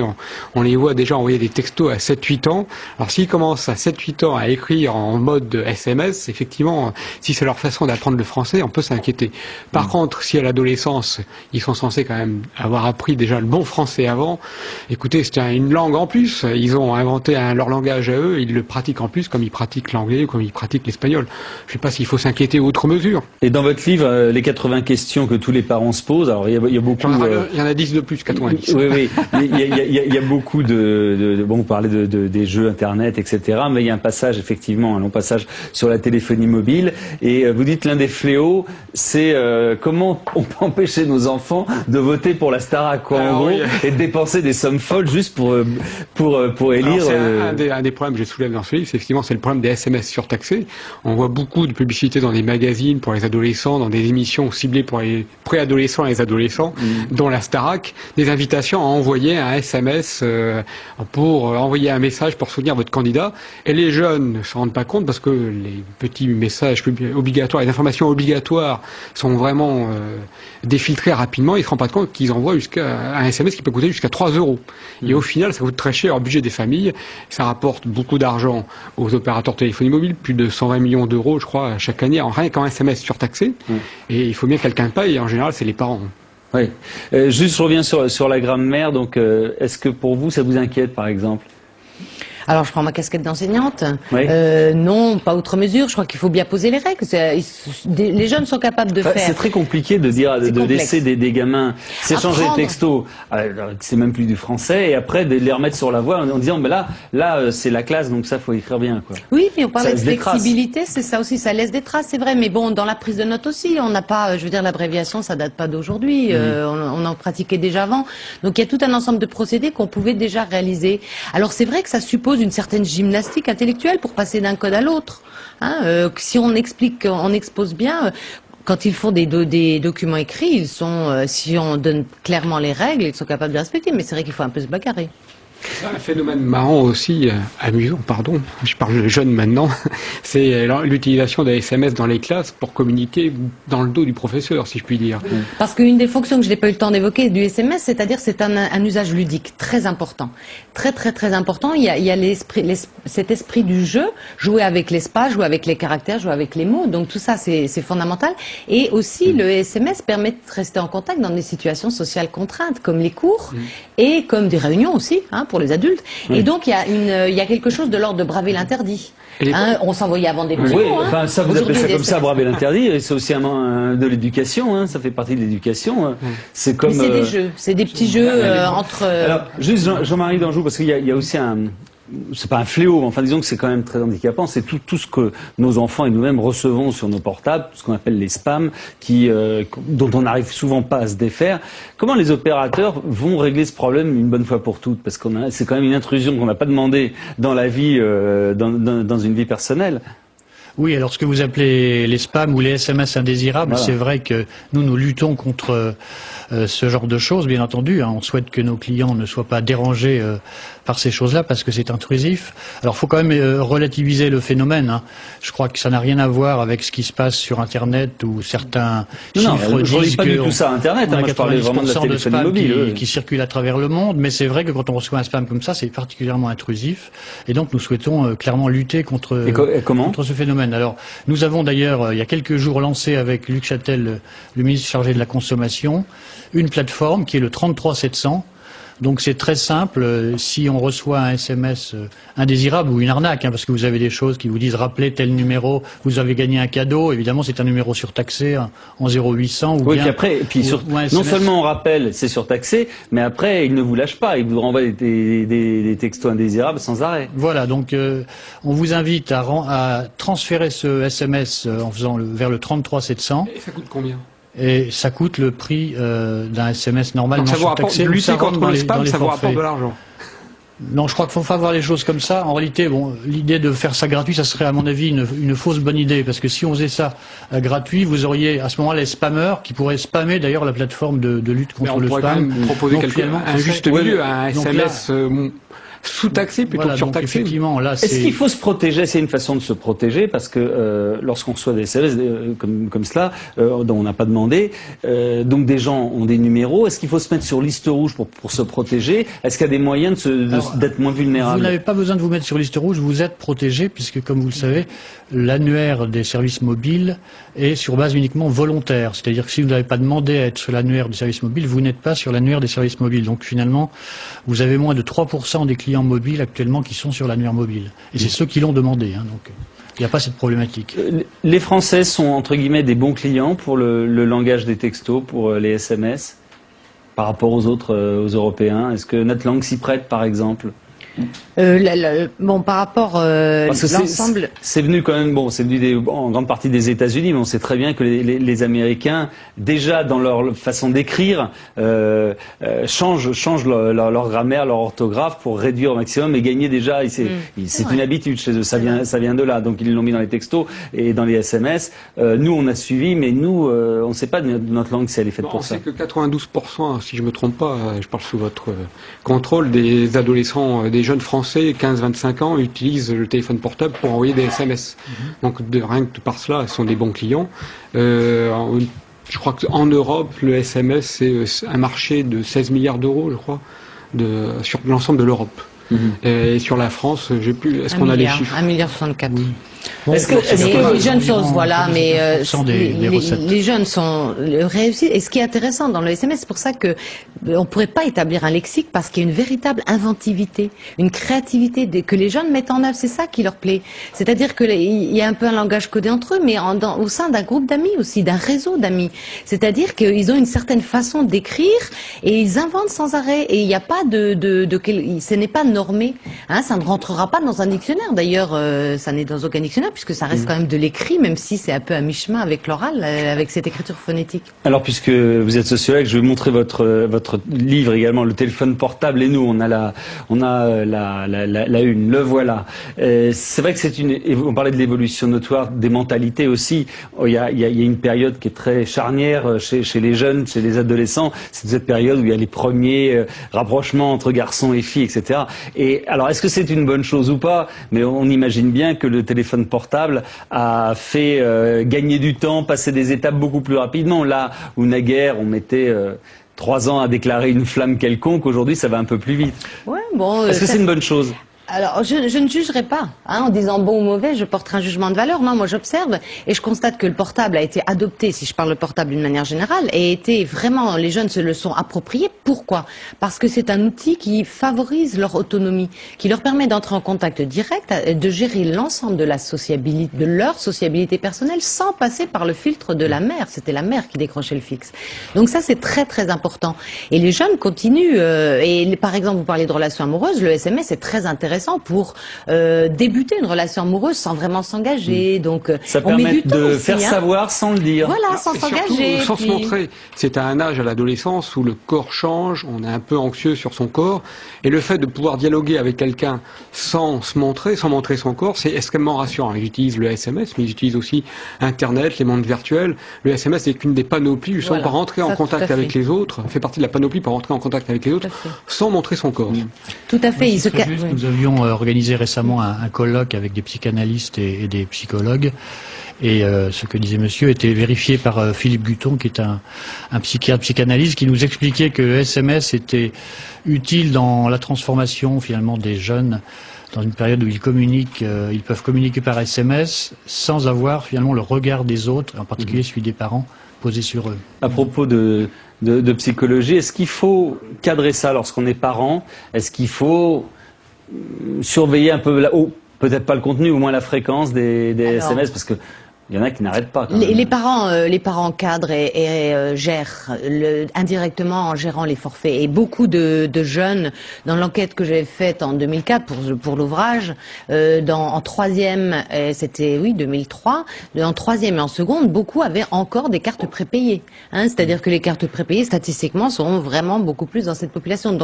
On les voit déjà envoyer des textos à 7-8 ans. Alors s'ils commencent à 7-8 ans à écrire en mode SMS, effectivement, si c'est leur façon d'apprendre le français, on peut s'inquiéter. Par contre, si à l'adolescence, ils sont censés quand même avoir appris déjà le bon français avant, écoutez, c'est une langue en plus. Ils ont inventé leur langage à eux, ils le pratiquent en plus comme ils pratiquent l'anglais ou comme ils pratiquent l'espagnol. Je ne sais pas s'il faut s'inquiéter outre mesure. Et dans votre livre, les 80 questions que tous les parents se posent. Alors il y a beaucoup. Il y en a 10 de plus, 90. Oui. Il y a beaucoup bon, vous parlez des jeux internet, etc. Mais il y a un passage, effectivement, un long passage sur la téléphonie mobile. Et vous dites l'un des fléaux, c'est comment on peut empêcher nos enfants de voter pour la Starac, quoi, en gros, et de dépenser des sommes folles juste pour élire. Un des problèmes que je soulève dans ce livre, c'est effectivement le problème des SMS surtaxés. On voit beaucoup de publicité dans des magazines pour les adolescents dans des émissions ciblées pour les préadolescents et les adolescents, dont la Starac, des invitations à envoyer un SMS pour envoyer un message pour soutenir votre candidat. Et les jeunes ne s'en rendent pas compte parce que les petits messages obligatoires, les informations obligatoires sont vraiment défiltrées rapidement. Ils ne se rendent pas compte qu'ils envoient un SMS qui peut coûter jusqu'à 3 €. Et au final, ça coûte très cher au budget des familles. Ça rapporte beaucoup d'argent aux opérateurs de téléphonie mobile, plus de 120 millions d'euros, je crois, chaque année, rien qu'en SMS surtaxé. Et il faut bien que quelqu'un paye, et en général, c'est les parents. Oui. Juste, je reviens sur la grammaire. Donc, est-ce que pour vous, ça vous inquiète, par exemple ? Alors, je prends ma casquette d'enseignante. Oui. Non, pas outre mesure. Je crois qu'il faut bien poser les règles. Les jeunes sont capables de faire. C'est très compliqué de dire, de laisser des gamins s'échanger des textos. C'est même plus du français. Et après, de les remettre sur la voie en disant, mais là, c'est la classe, donc ça, faut écrire bien, quoi. Oui, mais on parlait de flexibilité, c'est ça aussi. Ça laisse des traces, c'est vrai. Mais bon, dans la prise de notes aussi, on n'a pas, je veux dire, l'abréviation, ça date pas d'aujourd'hui. On en pratiquait déjà avant. Donc, il y a tout un ensemble de procédés qu'on pouvait déjà réaliser. Alors, c'est vrai que ça suppose une certaine gymnastique intellectuelle pour passer d'un code à l'autre. Si on explique, on expose bien. Quand ils font des documents écrits, ils sont, si on donne clairement les règles, ils sont capables de respecter. Mais c'est vrai qu'il faut un peu se bagarrer. C'est un phénomène marrant aussi, amusant, pardon, je parle de jeunes maintenant, c'est l'utilisation des SMS dans les classes pour communiquer dans le dos du professeur, si je puis dire. Parce qu'une des fonctions que je n'ai pas eu le temps d'évoquer du SMS, c'est-à-dire c'est un usage ludique très important. Très très très important, il y a cet esprit du jeu, jouer avec l'espace, jouer avec les caractères, jouer avec les mots, donc tout ça c'est fondamental. Et aussi le SMS permet de rester en contact dans des situations sociales contraintes, comme les cours et comme des réunions aussi, pour les adultes. Et donc, il y a quelque chose de l'ordre de braver l'interdit. On s'envoyait avant des petits mots. Enfin, ça, vous appelez ça comme ça, braver l'interdit. C'est aussi de l'éducation. Ça fait partie de l'éducation. C'est comme. Mais c'est des jeux. C'est des petits jeux entre. Alors, juste Jean-Marie Danjou, parce qu'il y a aussi c'est pas un fléau, mais enfin disons que c'est quand même très handicapant, c'est tout ce que nos enfants et nous-mêmes recevons sur nos portables, ce qu'on appelle les spams, dont on n'arrive souvent pas à se défaire. Comment les opérateurs vont régler ce problème une bonne fois pour toutes? Parce que c'est quand même une intrusion qu'on n'a pas demandé dans la vie, dans une vie personnelle. Oui, alors ce que vous appelez les spams ou les SMS indésirables, c'est vrai que nous luttons contre ce genre de choses, bien entendu. On souhaite que nos clients ne soient pas dérangés par ces choses-là parce que c'est intrusif. Alors il faut quand même relativiser le phénomène. Je crois que ça n'a rien à voir avec ce qui se passe sur Internet où certains chiffres disent pas du tout ça Internet. Moi, je parlais vraiment de la téléphonie mobile qui circule à travers le monde. Mais c'est vrai que quand on reçoit un spam comme ça, c'est particulièrement intrusif. Et donc nous souhaitons clairement lutter contre ce phénomène. Alors, nous avons d'ailleurs, il y a quelques jours, lancé avec Luc Châtel, le ministre chargé de la Consommation, une plateforme qui est le 33700. Donc c'est très simple, si on reçoit un SMS indésirable ou une arnaque, parce que vous avez des choses qui vous disent rappelez tel numéro, vous avez gagné un cadeau, évidemment c'est un numéro surtaxé en 0800 ou oui, bien... non seulement on rappelle, c'est surtaxé, mais après il ne vous lâche pas, il vous renvoie des textos indésirables sans arrêt. Voilà, donc on vous invite à transférer ce SMS en faisant vers le 33700. Et ça coûte combien ? Et ça coûte le prix d'un SMS normal non surtaxé. Lutter contre le spam, ça vous rapporte de l'argent. Non, je crois qu'il faut pas voir les choses comme ça. En réalité, l'idée de faire ça gratuit, ça serait à mon avis une fausse bonne idée, parce que si on faisait ça gratuit, vous auriez à ce moment-là les spammers qui pourraient spammer d'ailleurs la plateforme de lutte contre le spam. On pourrait quand même proposer un juste milieu, un SMS sous-taxé plutôt que surtaxé. Est-ce qu'il faut se protéger? C'est une façon de se protéger parce que lorsqu'on reçoit des SMS comme cela, dont on n'a pas demandé, donc des gens ont des numéros, est-ce qu'il faut se mettre sur liste rouge pour se protéger? Est-ce qu'il y a des moyens d'être moins vulnérable? Vous n'avez pas besoin de vous mettre sur liste rouge, vous êtes protégé puisque, comme vous le savez, l'annuaire des services mobiles est sur base uniquement volontaire. C'est-à-dire que si vous n'avez pas demandé à être sur l'annuaire des services mobiles, vous n'êtes pas sur l'annuaire des services mobiles. Donc finalement, vous avez moins de 3% des clients mobiles actuellement qui sont sur l'annuaire mobile. Et c'est ceux qui l'ont demandé. Donc il n'y a pas cette problématique. Les Français sont entre guillemets des bons clients pour le langage des textos, pour les SMS, par rapport aux autres, aux Européens. Est-ce que notre langue s'y prête, par exemple? Bon, par rapport l'ensemble, c'est venu quand même, bon, c'est venu en grande partie des États-Unis, mais on sait très bien que les Américains, déjà dans leur façon d'écrire, changent leur grammaire, leur orthographe pour réduire au maximum et gagner déjà. C'est une habitude chez eux, ça vient de là. Donc ils l'ont mis dans les textos et dans les SMS. Nous, on a suivi, mais nous, on ne sait pas de notre langue si elle est faite pour ça. On sait que 92%, si je me trompe pas, je parle sous votre contrôle, des adolescents, des jeunes Français 15-25 ans utilisent le téléphone portable pour envoyer des SMS. Donc rien que par cela, ils sont des bons clients. Je crois qu'en Europe, le SMS, c'est un marché de 16 milliards d'euros, je crois, sur l'ensemble de l'Europe. Et sur la France, j'ai plus. Est-ce qu'on a les chiffres? 1,64 milliard. Bon, les jeunes sont, voilà, mais les jeunes sont réussis. Et ce qui est intéressant dans le SMS, c'est pour ça que on pourrait pas établir un lexique parce qu'il y a une véritable inventivité, une créativité que les jeunes mettent en œuvre. C'est ça qui leur plaît. C'est-à-dire que il y a un peu un langage codé entre eux, mais au sein d'un groupe d'amis aussi, d'un réseau d'amis. C'est-à-dire qu'ils ont une certaine façon d'écrire et ils inventent sans arrêt. Et il n'y a pas ce n'est pas normé. Hein, ça ne rentrera pas dans un dictionnaire. D'ailleurs, ça n'est dans aucun dictionnaire puisque ça reste quand même de l'écrit, même si c'est un peu à mi-chemin avec l'oral, avec cette écriture phonétique. Alors, puisque vous êtes sociologue, je vais montrer votre livre également, le téléphone portable et nous. On a la une, le voilà. C'est vrai que on parlait de l'évolution notoire des mentalités aussi. Il y a une période qui est très charnière chez les jeunes, chez les adolescents. C'est cette période où il y a les premiers rapprochements entre garçons et filles, etc. Et alors, est-ce que c'est une bonne chose ou pas? Mais on imagine bien que le téléphone portable a fait gagner du temps, passer des étapes beaucoup plus rapidement. Là où naguère on mettait 3 ans à déclarer une flamme quelconque, aujourd'hui ça va un peu plus vite. Ouais, bon, est-ce que c'est une bonne chose? Alors, je ne jugerai pas, en disant bon ou mauvais, je porterai un jugement de valeur. Non, moi j'observe et je constate que le portable a été adopté, si je parle le portable d'une manière générale, et été vraiment, les jeunes se le sont appropriés. Pourquoi? Parce que c'est un outil qui favorise leur autonomie, qui leur permet d'entrer en contact direct, de gérer l'ensemble de leur sociabilité personnelle sans passer par le filtre de la mère. C'était la mère qui décrochait le fixe. Donc ça, c'est très très important. Et les jeunes continuent, et par exemple, vous parlez de relations amoureuses, le SMS est très intéressant pour débuter une relation amoureuse sans vraiment s'engager. Donc, ça permet de faire savoir sans le dire. Voilà, sans s'engager. Sans se montrer. C'est à un âge, à l'adolescence, où le corps change, on est un peu anxieux sur son corps, et le fait de pouvoir dialoguer avec quelqu'un sans se montrer, sans montrer son corps, c'est extrêmement rassurant. J'utilise le SMS, mais j'utilise aussi Internet, les mondes virtuels. Le SMS est qu'une des panoplies, justement, pour rentrer en contact avec les autres, fait partie de la panoplie pour rentrer en contact avec les autres, sans montrer son corps. Tout à fait. Nous avions organisé récemment un colloque avec des psychanalystes et des psychologues. Et ce que disait monsieur était vérifié par Philippe Guton, qui est un psychiatre psychanalyste, qui nous expliquait que le SMS était utile dans la transformation finalement des jeunes dans une période où ils communiquent, ils peuvent communiquer par SMS sans avoir finalement le regard des autres, en particulier celui des parents, posé sur eux. À propos de psychologie, est-ce qu'il faut cadrer ça lorsqu'on est parent? Est-ce qu'il faut surveiller un peu, peut-être pas le contenu, au moins la fréquence des SMS, parce que il y en a qui n'arrêtent pas. Les parents cadrent et gèrent indirectement en gérant les forfaits. Et beaucoup de jeunes, dans l'enquête que j'ai faite en 2004 pour l'ouvrage, en troisième, c'était 2003, en troisième et en seconde, beaucoup avaient encore des cartes prépayées. C'est-à-dire que les cartes prépayées, statistiquement, sont vraiment beaucoup plus dans cette population.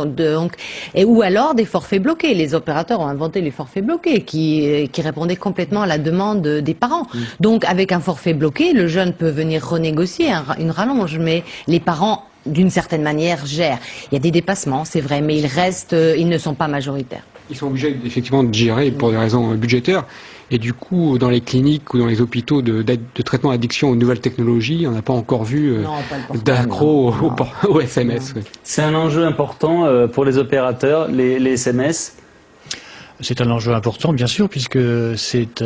Ou alors des forfaits bloqués. Les opérateurs ont inventé les forfaits bloqués qui répondaient complètement à la demande des parents. Donc, avec un forfait bloqué, le jeune peut venir renégocier une rallonge, mais les parents, d'une certaine manière, gèrent. Il y a des dépassements, c'est vrai, mais ils ne sont pas majoritaires. Ils sont obligés effectivement de gérer pour des raisons budgétaires. Et du coup, dans les cliniques ou dans les hôpitaux de traitement d'addiction aux nouvelles technologies, on n'a pas encore vu d'accro au SMS. Ouais. C'est un enjeu important pour les opérateurs, les SMS. C'est un enjeu important, bien sûr, puisque c'est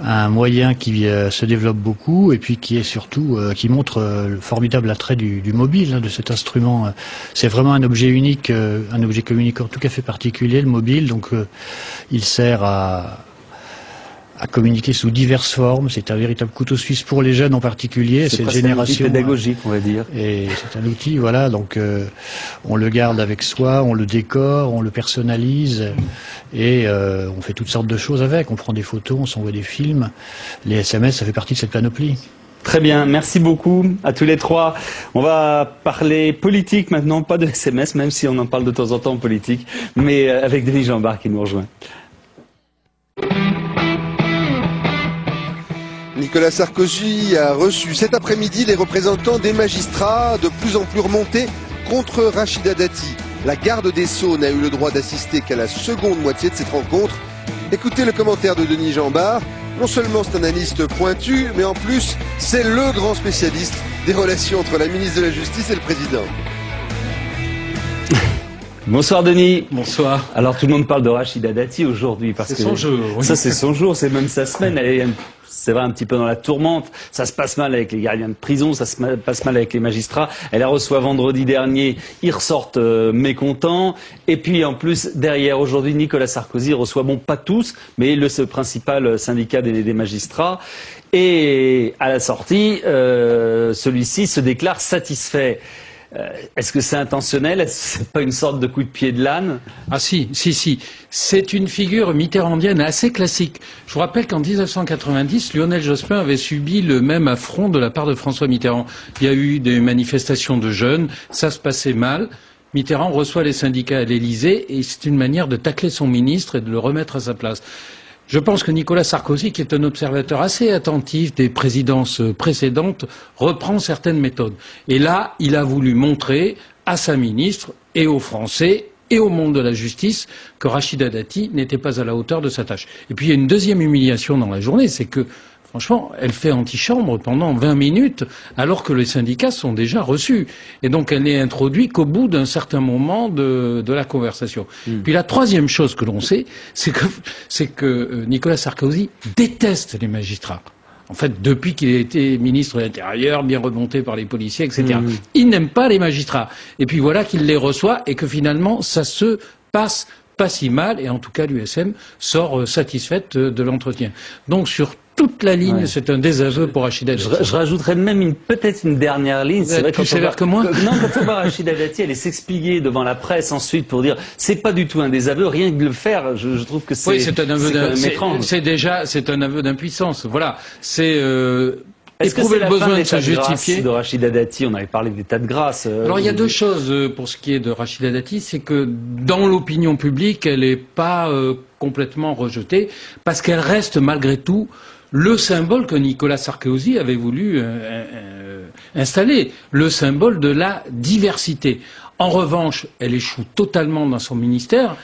un moyen qui se développe beaucoup et puis qui est surtout qui montre le formidable attrait du mobile, de cet instrument. C'est vraiment un objet unique, un objet communicant tout à fait particulier, le mobile. Donc il sert à à communiquer sous diverses formes. C'est un véritable couteau suisse pour les jeunes en particulier, cette génération. C'est pédagogique, on va dire. Et c'est un outil, voilà. Donc, on le garde avec soi, on le décore, on le personnalise, et on fait toutes sortes de choses avec. On prend des photos, on s'envoie des films. Les SMS, ça fait partie de cette panoplie. Très bien, merci beaucoup à tous les trois. On va parler politique maintenant, pas de SMS, même si on en parle de temps en temps en politique, mais avec Denis Jeanbart qui nous rejoint. Nicolas Sarkozy a reçu cet après-midi les représentants des magistrats de plus en plus remontés contre Rachida Dati. La garde des Sceaux n'a eu le droit d'assister qu'à la seconde moitié de cette rencontre. Écoutez le commentaire de Denis Jeanbart. Non seulement c'est un analyste pointu, mais en plus, c'est le grand spécialiste des relations entre la ministre de la Justice et le président. Bonsoir Denis. Bonsoir. Alors tout le monde parle de Rachida Dati aujourd'hui parce que c'est son jour. Oui. Ça c'est son jour, c'est même sa semaine. Elle est, c'est vrai, un petit peu dans la tourmente. Ça se passe mal avec les gardiens de prison, ça se passe mal avec les magistrats. Elle a reçu vendredi dernier, ils ressortent mécontents. Et puis en plus, derrière, aujourd'hui, Nicolas Sarkozy reçoit, bon, pas tous, mais le principal syndicat des magistrats. Et à la sortie, celui-ci se déclare satisfait. Est-ce que c'est intentionnel? Est-ce que c'est pas une sorte de coup de pied de l'âne? Ah si. C'est une figure mitterrandienne assez classique. Je vous rappelle qu'en 1990, Lionel Jospin avait subi le même affront de la part de François Mitterrand. Il y a eu des manifestations de jeunes, ça se passait mal. Mitterrand reçoit les syndicats à l'Élysée et c'est une manière de tacler son ministre et de le remettre à sa place. Je pense que Nicolas Sarkozy, qui est un observateur assez attentif des présidences précédentes, reprend certaines méthodes. Et là, il a voulu montrer à sa ministre et aux Français et au monde de la justice que Rachida Dati n'était pas à la hauteur de sa tâche. Et puis il y a une deuxième humiliation dans la journée, c'est que franchement, elle fait antichambre pendant 20 minutes alors que les syndicats sont déjà reçus. Et donc elle n'est introduite qu'au bout d'un certain moment de la conversation. Puis la troisième chose que l'on sait, c'est que Nicolas Sarkozy déteste les magistrats. En fait, depuis qu'il a été ministre de l'Intérieur, bien remonté par les policiers, etc. Il n'aime pas les magistrats. Et puis voilà qu'il les reçoit et que finalement, ça se passe pas si mal. Et en tout cas, l'USM sort satisfaite de l'entretien. Donc sur toute la ligne, c'est un désaveu pour Rachida Dati. Je rajouterais même peut-être une dernière ligne. C'est vrai, plus sévère que moi. Non, quand on voit Rachida Dati, elle s'expliquer devant la presse ensuite pour dire c'est pas du tout un désaveu, rien que de le faire. Je trouve que c'est. Oui, c'est un aveu c'est un aveu d'impuissance. Voilà, c'est. Est-ce que c'est le besoin de se justifier de Rachida Dati? On avait parlé d'état de grâce. Alors il y a deux choses pour ce qui est de Rachida Dati, c'est que dans l'opinion publique, elle n'est pas complètement rejetée parce qu'elle reste malgré tout le symbole que Nicolas Sarkozy avait voulu installer, le symbole de la diversité. En revanche, elle échoue totalement dans son ministère.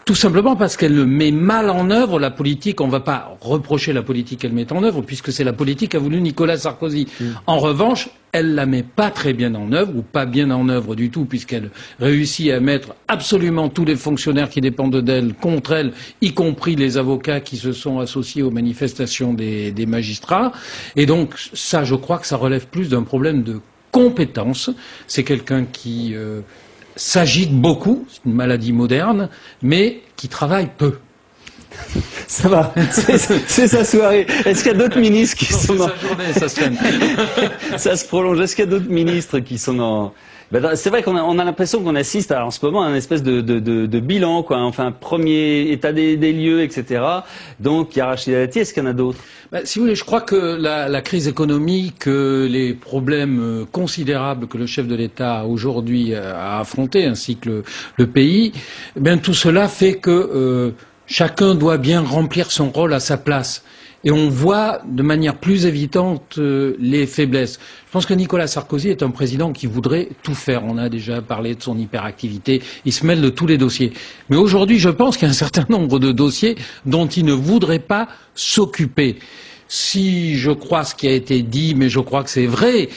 Tout simplement parce qu'elle met mal en œuvre la politique. On ne va pas reprocher la politique qu'elle met en œuvre, puisque c'est la politique qu'a voulu Nicolas Sarkozy. En revanche, elle la met pas très bien en œuvre, ou pas bien en œuvre du tout, puisqu'elle réussit à mettre absolument tous les fonctionnaires qui dépendent d'elle contre elle, y compris les avocats qui se sont associés aux manifestations des magistrats. Et donc, ça, je crois que ça relève plus d'un problème de compétence. C'est quelqu'un qui s'agite beaucoup, c'est une maladie moderne, mais qui travaille peu. Ça va, c'est sa soirée. Est-ce qu'il y a d'autres ministres qui sont dans... sa journée, ça se fait. Ça se prolonge. Est-ce qu'il y a d'autres ministres qui sont dans... c'est vrai qu'on a l'impression qu'on assiste en ce moment à une espèce de bilan, quoi. Enfin, premier état des lieux, etc. Donc, il y a Rachida Dati. Est-ce qu'il y en a d'autres? Si vous voulez, je crois que la crise économique, les problèmes considérables que le chef de l'État aujourd'hui a affrontés, ainsi que le pays, tout cela fait que chacun doit bien remplir son rôle à sa place. Et on voit de manière plus évidente les faiblesses. Je pense que Nicolas Sarkozy est un président qui voudrait tout faire. On a déjà parlé de son hyperactivité. Il se mêle de tous les dossiers. Mais aujourd'hui, je pense qu'il y a un certain nombre de dossiers dont il ne voudrait pas s'occuper. Si je crois ce qui a été dit, mais je crois que c'est vrai,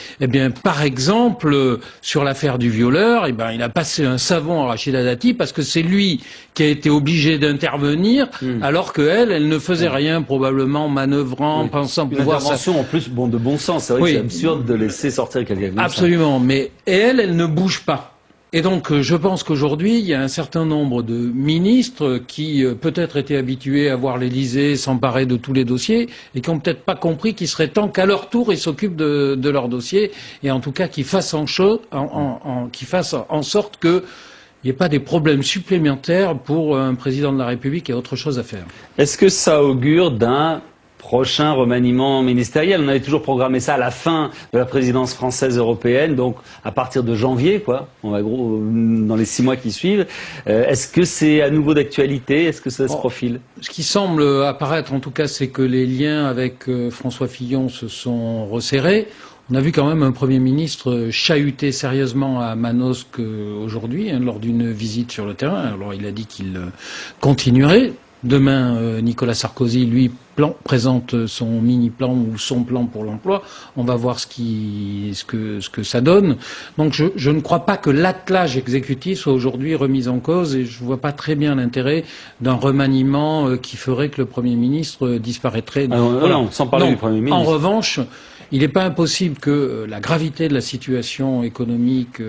par exemple, sur l'affaire du violeur, il a passé un savon à Rachida Dati parce que c'est lui qui a été obligé d'intervenir, alors qu'elle ne faisait rien, probablement manœuvrant, pensant pouvoir... Une intervention en plus de bon sens. C'est vrai que c'est absurde de laisser sortir quelqu'un comme ça. Absolument, mais elle ne bouge pas. Et donc, je pense qu'aujourd'hui, il y a un certain nombre de ministres qui peut-être étaient habitués à voir l'Élysée s'emparer de tous les dossiers et qui n'ont peut-être pas compris qu'il serait temps qu'à leur tour, ils s'occupent de leur dossier et en tout cas qu'ils fassent en sorte que il n'y ait pas des problèmes supplémentaires pour un président de la République qui a autre chose à faire. Est-ce que ça augure d'un prochain remaniement ministériel? On avait toujours programmé ça à la fin de la présidence française européenne, donc à partir de janvier, quoi. On va dans les 6 mois qui suivent. Est-ce que c'est à nouveau d'actualité? Est-ce que ça se profile? Ce qui semble apparaître, en tout cas, c'est que les liens avec François Fillon se sont resserrés. On a vu quand même un Premier ministre chahuter sérieusement à Manosque aujourd'hui, lors d'une visite sur le terrain. Alors il a dit qu'il continuerait. Demain, Nicolas Sarkozy, lui, présente son mini-plan ou son plan pour l'emploi. On va voir ce que ça donne. Donc je ne crois pas que l'attelage exécutif soit aujourd'hui remis en cause et je ne vois pas très bien l'intérêt d'un remaniement qui ferait que le Premier ministre disparaîtrait. Non, sans parler du Premier ministre. En revanche, il n'est pas impossible que la gravité de la situation économique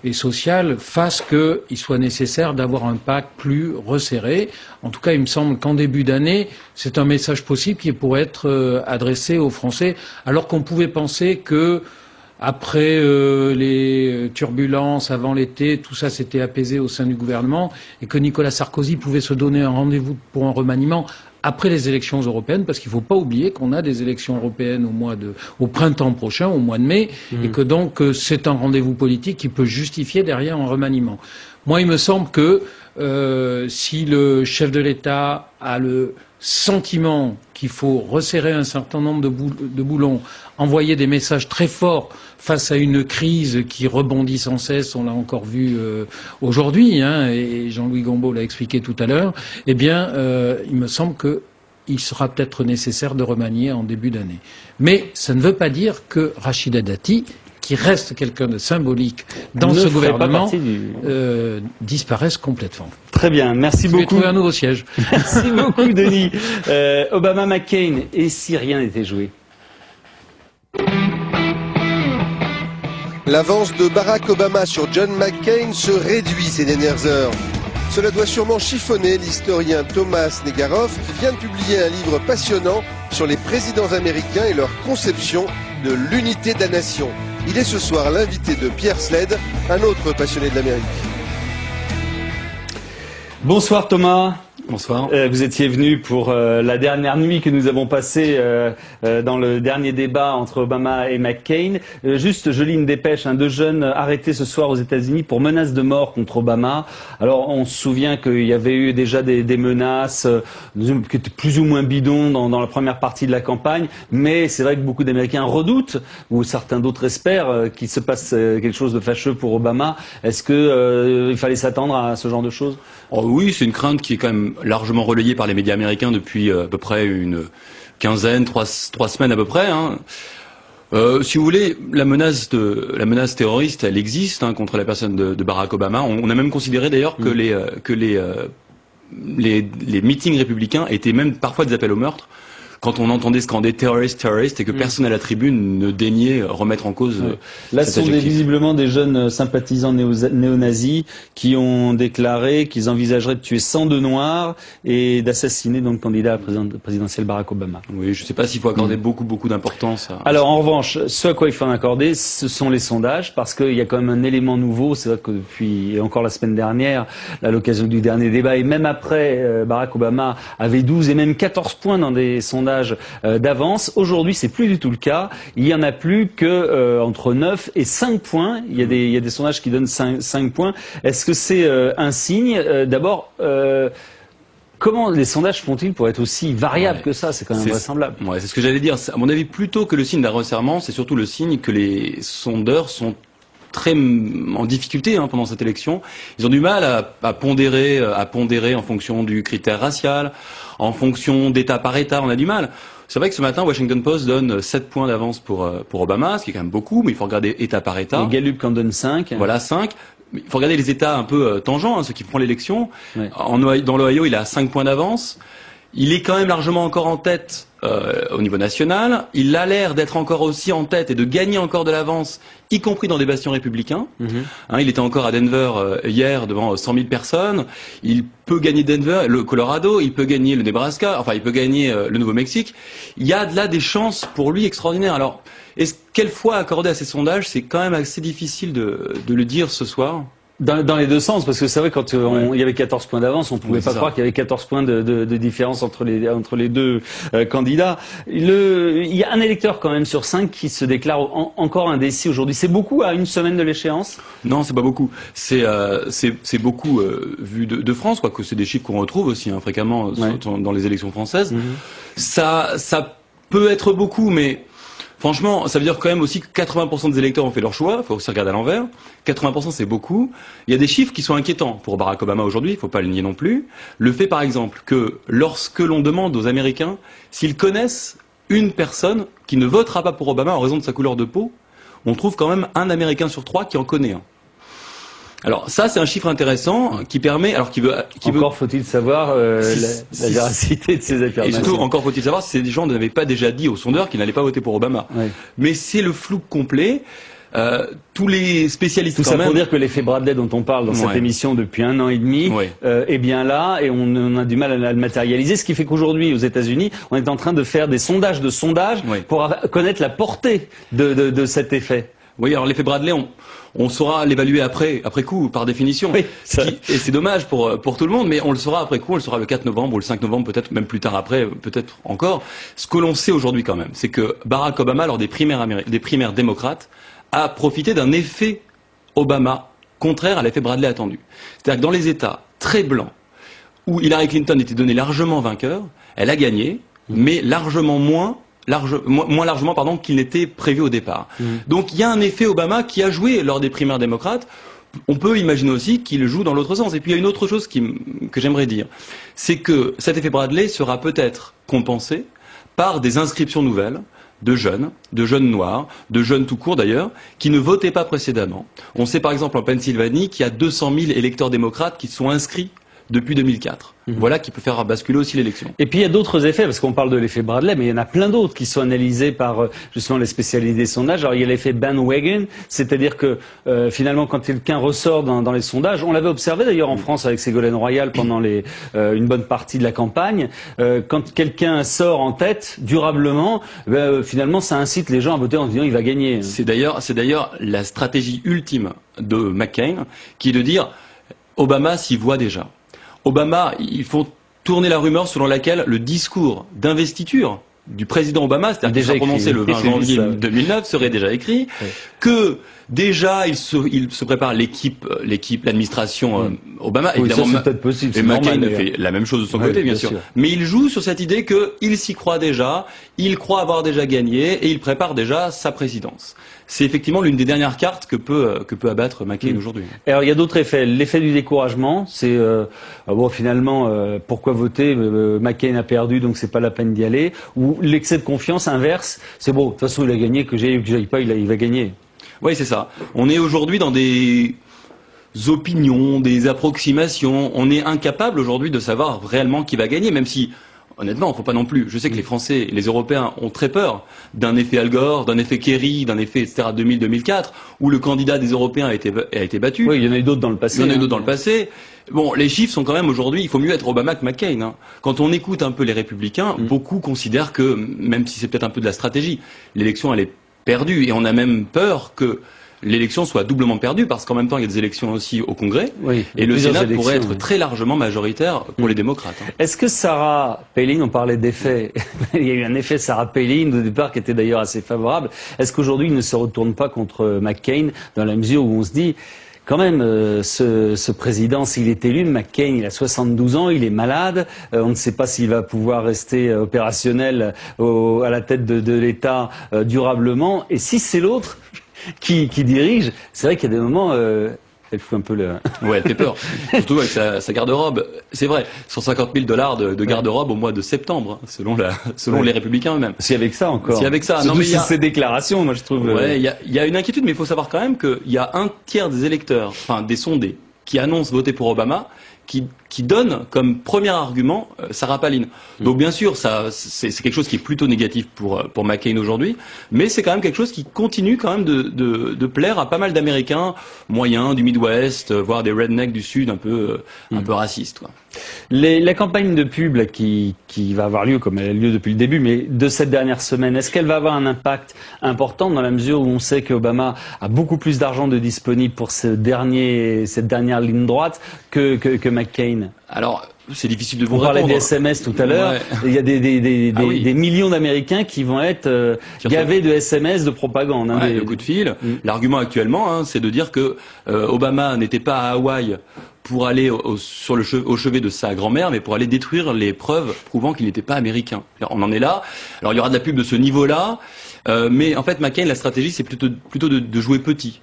et sociale fasse qu'il soit nécessaire d'avoir un pacte plus resserré. En tout cas, il me semble qu'en début d'année, c'est un message possible qui pourrait être adressé aux Français, alors qu'on pouvait penser que après les turbulences, avant l'été, tout ça s'était apaisé au sein du gouvernement et que Nicolas Sarkozy pouvait se donner un rendez-vous pour un remaniement après les élections européennes, parce qu'il ne faut pas oublier qu'on a des élections européennes au printemps prochain, au mois de mai, et que donc c'est un rendez-vous politique qui peut justifier derrière un remaniement. Moi, il me semble que si le chef de l'État a le sentiment qu'il faut resserrer un certain nombre de boulons, envoyer des messages très forts face à une crise qui rebondit sans cesse, on l'a encore vu aujourd'hui, et Jean-Louis Gombault l'a expliqué tout à l'heure, eh bien, il me semble qu'il sera peut-être nécessaire de remanier en début d'année. Mais ça ne veut pas dire que Rachida Dati, qui reste quelqu'un de symbolique dans ce gouvernement, disparaisse complètement. Très bien, merci beaucoup. Je vais trouver un nouveau siège. Merci beaucoup, Denis. Obama-McCain, et si rien n'était joué? L'avance de Barack Obama sur John McCain se réduit ces dernières heures. Cela doit sûrement chiffonner l'historien Thomas Negaroff qui vient de publier un livre passionnant sur les présidents américains et leur conception de l'unité de la nation. Il est ce soir l'invité de Pierre Sled, un autre passionné de l'Amérique. Bonsoir Thomas. Bonsoir. Vous étiez venu pour la dernière nuit que nous avons passée dans le dernier débat entre Obama et McCain. Juste, je lis une dépêche, 2 jeunes arrêtés ce soir aux États-Unis pour menaces de mort contre Obama. Alors, on se souvient qu'il y avait eu déjà des menaces qui étaient plus ou moins bidons dans la première partie de la campagne, mais c'est vrai que beaucoup d'Américains redoutent, ou certains d'autres espèrent, qu'il se passe quelque chose de fâcheux pour Obama. Est-ce que il fallait s'attendre à ce genre de choses? Oui, c'est une crainte qui est quand même largement relayée par les médias américains depuis à peu près une quinzaine, 3 semaines à peu près. Si vous voulez, la menace terroriste, elle existe contre la personne de Barack Obama. On a même considéré d'ailleurs que les meetings républicains étaient même parfois des appels au meurtre. Quand on entendait scander terroriste et que personne à la tribune ne daignait remettre en cause là, ce sont visiblement des jeunes sympathisants néo-nazis qui ont déclaré qu'ils envisageraient de tuer 102 Noirs et d'assassiner donc le candidat présidentiel Barack Obama. Oui, je ne sais pas s'il faut accorder beaucoup d'importance à... Alors en revanche, ce à quoi il faut en accorder, ce sont les sondages, parce qu'il y a quand même un élément nouveau. C'est vrai que depuis, et encore la semaine dernière, à l'occasion du dernier débat, et même après, Barack Obama avait 12 et même 14 points dans des sondages d'avance. Aujourd'hui, c'est plus du tout le cas. Il y en a plus que entre 9 et 5 points. Il y a des sondages qui donnent 5 points. Est-ce que c'est un signe? D'abord, comment les sondages font-ils pour être aussi variables que ça? C'est quand même vraisemblable. Ouais, c'est ce que j'allais dire. À mon avis, plutôt que le signe d'un resserrement, c'est surtout le signe que les sondeurs sont très en difficulté pendant cette élection. Ils ont du mal à pondérer en fonction du critère racial, en fonction d'État par État. On a du mal. C'est vrai que ce matin, Washington Post donne 7 points d'avance pour Obama, ce qui est quand même beaucoup, mais il faut regarder État par État. Et Gallup en donne 5. Voilà, 5. Il faut regarder les États un peu tangents, ceux qui prennent l'élection. Ouais. Dans l'Ohio, il a 5 points d'avance. Il est quand même largement encore en tête au niveau national. Il a l'air d'être encore aussi en tête et de gagner encore de l'avance, y compris dans des bastions républicains. Il était encore à Denver hier devant 100 000 personnes. Il peut gagner Denver, le Colorado, il peut gagner le Nebraska, enfin il peut gagner le Nouveau-Mexique. Il y a de là des chances pour lui extraordinaires. Alors, quelle foi accorder à ces sondages? C'est quand même assez difficile de le dire ce soir. Dans les deux sens, parce que c'est vrai, quand il y avait 14 points d'avance, on pouvait pas croire qu'il y avait 14 points de différence entre les deux candidats. Il y a un électeur quand même sur 5 qui se déclare encore indécis aujourd'hui. C'est beaucoup à une semaine de l'échéance? Non, c'est pas beaucoup. C'est beaucoup vu de France, quoique c'est des chiffres qu'on retrouve aussi fréquemment dans les élections françaises. Ça peut être beaucoup, mais franchement, ça veut dire quand même aussi que 80% des électeurs ont fait leur choix. Il faut aussi regarder à l'envers. 80% c'est beaucoup. Il y a des chiffres qui sont inquiétants pour Barack Obama aujourd'hui, il ne faut pas le nier non plus. Le fait par exemple que lorsque l'on demande aux Américains s'ils connaissent une personne qui ne votera pas pour Obama en raison de sa couleur de peau, on trouve quand même un Américain sur 3 qui en connaît un. Alors ça, c'est un chiffre intéressant qui permet, encore faut-il savoir la véracité de ces affirmations. Et surtout, encore faut-il savoir si ces gens n'avaient pas déjà dit aux sondeurs qu'ils n'allaient pas voter pour Obama. Mais c'est le flou complet. Tous les spécialistes tout ça pour dire que l'effet Bradley dont on parle dans cette émission depuis 1 an et demi est bien là et on a du mal à le matérialiser, ce qui fait qu'aujourd'hui aux États-Unis on est en train de faire des sondages pour connaître la portée de cet effet. Oui, alors l'effet Bradley, on saura l'évaluer après coup, par définition. Et c'est dommage pour tout le monde, mais on le saura après coup, on le saura le 4 novembre ou le 5 novembre, peut-être même plus tard après, peut-être encore. Ce que l'on sait aujourd'hui quand même, c'est que Barack Obama, lors des primaires démocrates, a profité d'un effet Obama contraire à l'effet Bradley attendu. C'est-à-dire que dans les États très blancs, où Hillary Clinton était donnée largement vainqueur, elle a gagné, mais moins largement qu'il n'était prévu au départ. Donc il y a un effet Obama qui a joué lors des primaires démocrates. On peut imaginer aussi qu'il joue dans l'autre sens. Et puis il y a une autre chose que j'aimerais dire, c'est que cet effet Bradley sera peut-être compensé par des inscriptions nouvelles de jeunes noirs, de jeunes tout court d'ailleurs, qui ne votaient pas précédemment. On sait par exemple en Pennsylvanie qu'il y a 200 000 électeurs démocrates qui sont inscrits depuis 2004. Voilà qui peut faire basculer aussi l'élection. Et puis il y a d'autres effets, parce qu'on parle de l'effet Bradley, mais il y en a plein d'autres qui sont analysés par justement les spécialistes des sondages. Alors il y a l'effet bandwagon, c'est-à-dire que finalement quand quelqu'un ressort dans les sondages, on l'avait observé d'ailleurs en France avec Ségolène Royal pendant une bonne partie de la campagne, quand quelqu'un sort en tête durablement, finalement ça incite les gens à voter en se disant il va gagner. C'est d'ailleurs la stratégie ultime de McCain, qui est de dire Obama s'y voit déjà. Obama, il faut tourner la rumeur selon laquelle le discours d'investiture du président Obama, c'est-à-dire qu'il sera prononcé le 20 janvier 2009, serait déjà écrit, que déjà il se prépare l'administration Obama, évidemment, ça c'est peut-être possible, et McCain fait la même chose de son côté, bien sûr. Mais il joue sur cette idée qu'il s'y croit déjà, il croit avoir déjà gagné et il prépare déjà sa présidence. C'est effectivement l'une des dernières cartes que peut abattre McCain aujourd'hui. Alors il y a d'autres effets. L'effet du découragement, c'est finalement pourquoi voter, McCain a perdu donc c'est pas la peine d'y aller. Ou l'excès de confiance inverse, c'est bon, de toute façon il a gagné, que j'aille ou que j'aille pas, il va gagner. Oui, c'est ça. On est aujourd'hui dans des opinions, des approximations. On est incapable aujourd'hui de savoir réellement qui va gagner, même si honnêtement, il ne faut pas non plus. Je sais que les Français et les Européens ont très peur d'un effet Al Gore, d'un effet Kerry, d'un effet, etc. 2000-2004, où le candidat des Européens a été battu. Oui, il y en a eu d'autres dans le passé. Il y en a eu d'autres dans le passé. Bon, les chiffres sont quand même aujourd'hui, il faut mieux être Obama que McCain. Quand on écoute un peu les Républicains, beaucoup considèrent que, même si c'est peut-être un peu de la stratégie, l'élection elle est perdue. Et on a même peur que l'élection soit doublement perdue, parce qu'en même temps, il y a des élections aussi au Congrès, et le Sénat pourrait être très largement majoritaire pour les démocrates. Est-ce que Sarah Palin, on parlait d'effet, il y a eu un effet Sarah Palin au départ qui était d'ailleurs assez favorable, est-ce qu'aujourd'hui il ne se retourne pas contre McCain, dans la mesure où on se dit, quand même, ce président, s'il est élu, McCain, il a 72 ans, il est malade, on ne sait pas s'il va pouvoir rester opérationnel à la tête de l'État durablement, et si c'est l'autre qui dirige, c'est vrai qu'il y a des moments, elle fout un peu le... Ouais, elle fait peur. Surtout avec sa garde-robe. C'est vrai, 150 000 $ de garde-robe au mois de septembre, selon les Républicains eux-mêmes. Si avec ça encore. Si avec ça. Surtout non, mais ces déclarations, moi je trouve... Ouais, il y a une inquiétude, mais il faut savoir quand même qu'il y a un tiers des électeurs, enfin des sondés, qui annoncent voter pour Obama, qui donne comme premier argument Sarah Palin. Donc bien sûr, c'est quelque chose qui est plutôt négatif pour McCain aujourd'hui, mais c'est quand même quelque chose qui continue quand même de plaire à pas mal d'Américains moyens, du Midwest, voire des rednecks du Sud un peu racistes, quoi. La campagne de pub là, qui va avoir lieu, comme elle a lieu depuis le début, mais de cette dernière semaine, est-ce qu'elle va avoir un impact important dans la mesure où on sait qu'Obama a beaucoup plus d'argent de disponible pour cette dernière ligne droite que McCain? Alors, c'est difficile de vous répondre. On parlait des SMS tout à l'heure. Ouais. Il y a des millions d'Américains qui vont être gavés de SMS, de propagande. Hein, de coups de fil. L'argument actuellement, c'est de dire que Obama n'était pas à Hawaï pour aller au chevet de sa grand-mère, mais pour aller détruire les preuves prouvant qu'il n'était pas américain. On en est là. Alors il y aura de la pub de ce niveau-là, mais en fait McCain, la stratégie, c'est plutôt de jouer petit.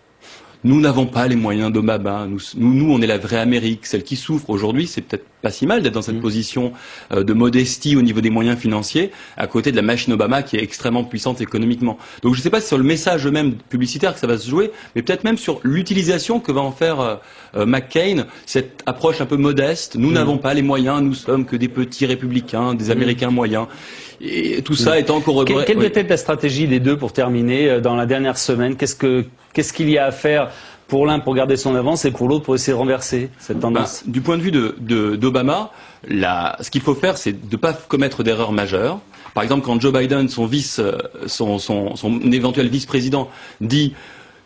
Nous n'avons pas les moyens d'Obama. Nous, on est la vraie Amérique, celle qui souffre. Aujourd'hui, c'est peut-être pas si mal d'être dans cette position de modestie au niveau des moyens financiers, à côté de la machine Obama qui est extrêmement puissante économiquement. Donc je ne sais pas si sur le message même publicitaire que ça va se jouer, mais peut-être même sur l'utilisation que va en faire McCain, cette approche un peu modeste. Nous n'avons pas les moyens, nous sommes que des petits républicains, des Américains moyens. Et tout ça étant corroboré. Quelle doit être la stratégie des deux pour terminer dans la dernière semaine? Qu'est-ce qu'il y a à faire pour l'un pour garder son avance et pour l'autre pour essayer de renverser cette tendance? Du point de vue d'Obama, ce qu'il faut faire, c'est de ne pas commettre d'erreurs majeures. Par exemple, quand Joe Biden, son éventuel vice-président, dit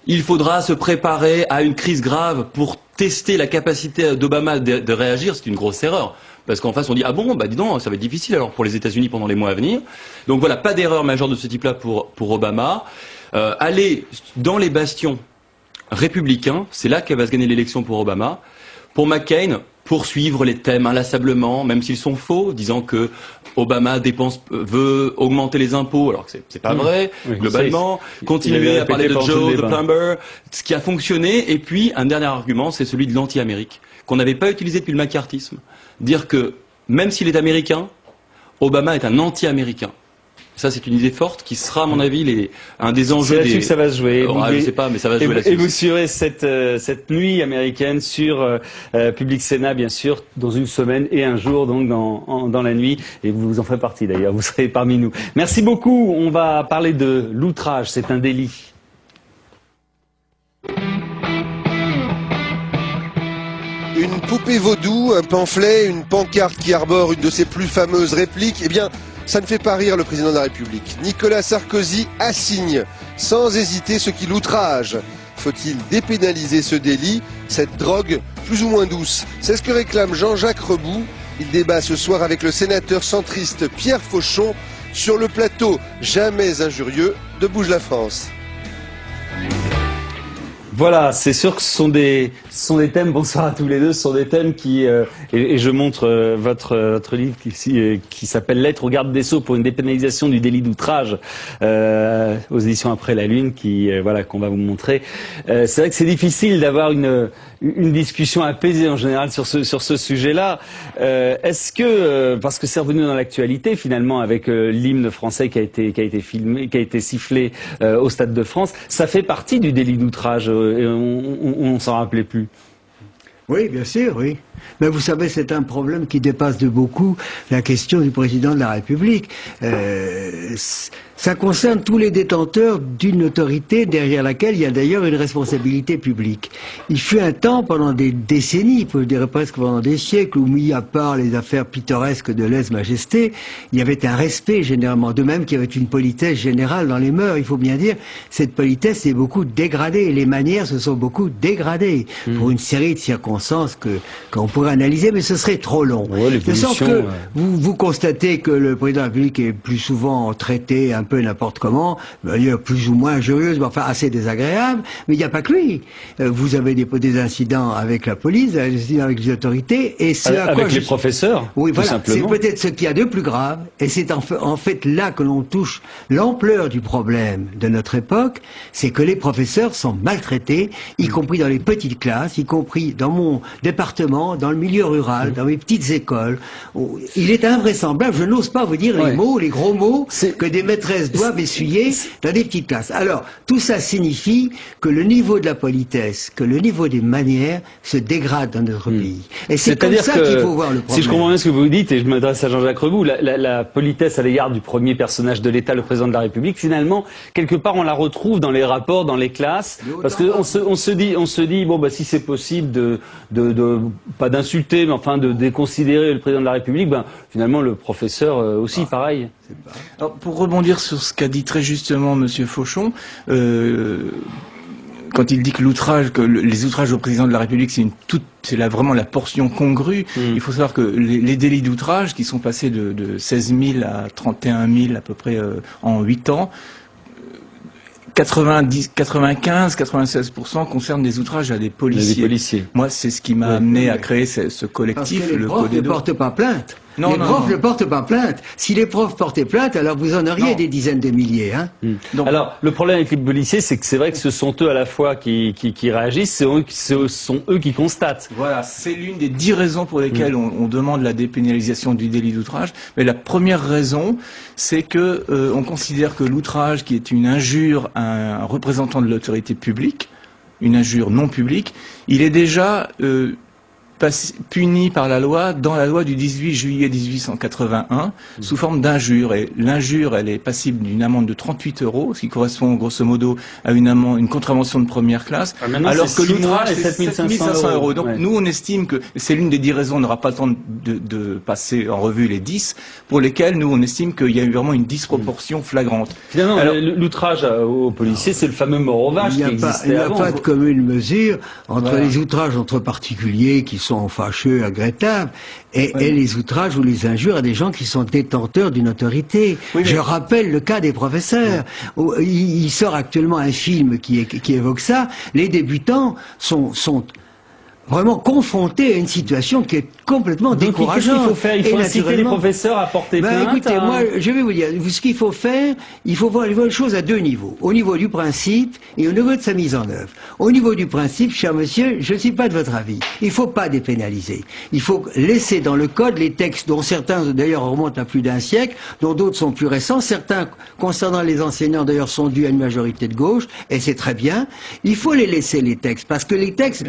il faudra se préparer à une crise grave pour tester la capacité d'Obama de réagir, c'est une grosse erreur. Parce qu'en face, on dit, ah bon, bah dis donc, ça va être difficile alors pour les États-Unis pendant les mois à venir. Donc voilà, pas d'erreur majeure de ce type-là pour Obama. Aller dans les bastions républicains, c'est là qu'elle va se gagner l'élection pour Obama. Pour McCain, poursuivre les thèmes inlassablement, même s'ils sont faux, disant que Obama veut augmenter les impôts, alors que c'est pas vrai, globalement. Continuer à parler de Joe, the plumber, ce qui a fonctionné. Et puis, un dernier argument, c'est celui de l'anti-Amérique, qu'on n'avait pas utilisé depuis le macartisme. Dire que, même s'il est américain, Obama est un anti-américain. Ça, c'est une idée forte qui sera, à mon avis, un des enjeux. C'est là-dessus que ça va se jouer. Je sais pas, mais ça va se jouer là-dessus. Et vous suivrez cette nuit américaine sur Public Sénat, bien sûr, dans une semaine et un jour, donc dans la nuit. Et vous en ferez partie, d'ailleurs. Vous serez parmi nous. Merci beaucoup. On va parler de l'outrage. C'est un délit. Une poupée vaudou, un pamphlet, une pancarte qui arbore une de ses plus fameuses répliques, eh bien, ça ne fait pas rire le président de la République. Nicolas Sarkozy assigne sans hésiter ce qui l'outrage. Faut-il dépénaliser ce délit, cette drogue plus ou moins douce? C'est ce que réclame Jean-Jacques Rebout. Il débat ce soir avec le sénateur centriste Pierre Fauchon sur le plateau jamais injurieux de Bouge la France. Voilà, c'est sûr que ce sont des thèmes, bonsoir à tous les deux, ce sont des thèmes qui, et je montre votre livre qui s'appelle Lettre au garde des Sceaux pour une dépénalisation du délit d'outrage, aux éditions Après la Lune, qu'on va vous montrer. C'est vrai que c'est difficile d'avoir une discussion apaisée en général sur ce sujet-là. Est-ce que, parce que c'est revenu dans l'actualité finalement avec l'hymne français qui a été sifflé au Stade de France, ça fait partie du délit d'outrage? Et on s'en rappelait plus. Oui, bien sûr, oui. Mais vous savez, c'est un problème qui dépasse de beaucoup la question du président de la République. Ça concerne tous les détenteurs d'une autorité derrière laquelle il y a d'ailleurs une responsabilité publique. Il fut un temps, pendant des décennies, je dirais presque pendant des siècles, où mis à part les affaires pittoresques de lèse-majesté, il y avait un respect généralement, de même qu'il y avait une politesse générale dans les mœurs. Il faut bien dire, cette politesse s'est beaucoup dégradée, les manières se sont beaucoup dégradées, pour une série de circonstances qu'on pourrait analyser, mais ce serait trop long. Ouais, de sorte que vous constatez que le président de la République est plus souvent traité un peu n'importe comment, d'ailleurs plus ou moins injurieuse, mais enfin assez désagréable, mais il n'y a pas que lui. Vous avez des incidents avec la police, des incidents avec les autorités, et c'est avec les professeurs, oui, tout voilà, simplement. C'est peut-être ce qu'il y a de plus grave, et c'est en fait là que l'on touche l'ampleur du problème de notre époque, c'est que les professeurs sont maltraités, y compris dans les petites classes, y compris dans mon département, dans le milieu rural, dans mes petites écoles. Il est invraisemblable, je n'ose pas vous dire les mots, les gros mots, que des maîtresses maîtresses doivent essuyer dans des petites classes. Alors, tout ça signifie que le niveau de la politesse, que le niveau des manières se dégrade dans notre pays. Et c'est comme ça qu'il faut voir le problème. Si je comprends bien ce que vous dites, et je m'adresse à Jean-Jacques Reboux, la politesse à l'égard du premier personnage de l'État, le président de la République, finalement, quelque part, on la retrouve dans les rapports, dans les classes, parce que on se dit, bon, bah, si c'est possible pas d'insulter, mais enfin de déconsidérer le président de la République, ben, finalement, le professeur aussi, pareil. Alors, pour rebondir sur ce qu'a dit très justement Monsieur Fauchon, quand il dit que les outrages au président de la République, c'est vraiment la portion congrue. Il faut savoir que les délits d'outrage, qui sont passés de 16 000 à 31 000 à peu près en 8 ans, 95-96% concernent des outrages à des policiers. Moi, c'est ce qui m'a amené à créer ce collectif. Parce que les profs ne portent pas plainte. Les profs ne portent pas plainte. Si les profs portaient plainte, alors vous en auriez des dizaines de milliers. Hein. Donc, alors, le problème avec les policiers, c'est que c'est vrai que ce sont eux à la fois qui réagissent, ce sont eux qui constatent. Voilà, c'est l'une des 10 raisons pour lesquelles on demande la dépénalisation du délit d'outrage. Mais la première raison, c'est que on considère que l'outrage, qui est une injure à un représentant de l'autorité publique, une injure non publique, il est déjà puni par la loi, dans la loi du 18 juillet 1881, sous forme d'injure. Et l'injure, elle est passible d'une amende de 38 €, ce qui correspond grosso modo à une contravention de première classe, alors que l'outrage, c'est 7 500 €. Donc nous, on estime que c'est l'une des 10 raisons, on n'aura pas le temps de passer en revue les 10, pour lesquelles nous, on estime qu'il y a eu vraiment une disproportion flagrante. Finalement, l'outrage aux policiers, c'est le fameux mort aux vaches qui existait avant. Il n'y a pas de commune mesure entre les outrages entre particuliers qui sont fâcheux, regrettables, et les outrages ou les injures à des gens qui sont détenteurs d'une autorité. Je rappelle le cas des professeurs. Il sort actuellement un film qui évoque ça. Les débutants sont vraiment confrontés à une situation qui est complètement décourageante. Qu'est-ce qu'il faut faire? Il faut inciter les professeurs à porter plainte. Écoutez, moi, je vais vous dire, ce qu'il faut faire, il faut voir les choses à deux niveaux. Au niveau du principe et au niveau de sa mise en œuvre. Au niveau du principe, cher monsieur, je ne suis pas de votre avis. Il ne faut pas dépénaliser. Il faut laisser dans le code les textes, dont certains d'ailleurs remontent à plus d'un siècle, dont d'autres sont plus récents. Certains, concernant les enseignants d'ailleurs, sont dus à une majorité de gauche, et c'est très bien. Il faut les laisser, les textes, parce que les textes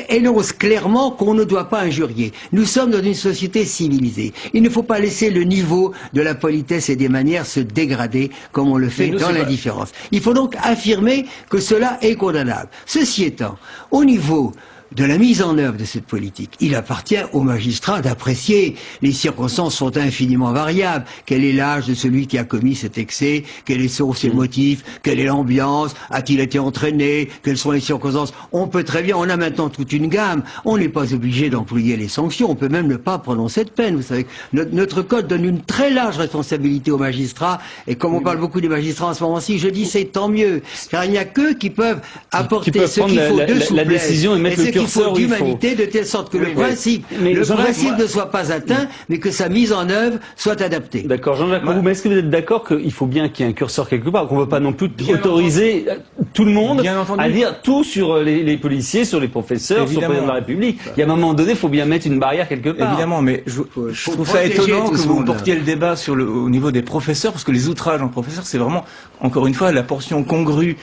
énonce clairement qu'on ne doit pas injurier. Nous sommes dans une société civilisée. Il ne faut pas laisser le niveau de la politesse et des manières se dégrader comme on le fait dans l'indifférence. Il faut donc affirmer que cela est condamnable. Ceci étant, au niveau de la mise en œuvre de cette politique, il appartient aux magistrats d'apprécier. Les circonstances sont infiniment variables. Quel est l'âge de celui qui a commis cet excès? Quels sont ses motifs? Quelle est l'ambiance? A-t-il été entraîné? Quelles sont les circonstances? On peut très bien, on a maintenant toute une gamme. On n'est pas obligé d'employer les sanctions. On peut même ne pas prononcer de peine. Vous savez, notre code donne une très large responsabilité aux magistrats. Et comme on parle beaucoup des magistrats en ce moment-ci, je dis c'est tant mieux. Car il n'y a qu'eux qui peuvent apporter ce qu'il faut de souplesse. La décision et mettre le il faut d'humanité de telle sorte que le principe ne soit pas atteint, mais que sa mise en œuvre soit adaptée. D'accord, Jean-Jacques Reboux, mais est-ce que vous êtes d'accord qu'il faut bien qu'il y ait un curseur quelque part, qu'on ne veut pas non plus autoriser tout le monde à dire tout sur les policiers, sur les professeurs, sur le président de la République? Il y a un moment donné, il faut bien mettre une barrière quelque part. Évidemment, mais je trouve ça étonnant que vous portiez le débat au niveau des professeurs, parce que les outrages en professeurs, c'est vraiment, encore une fois, la portion congrue.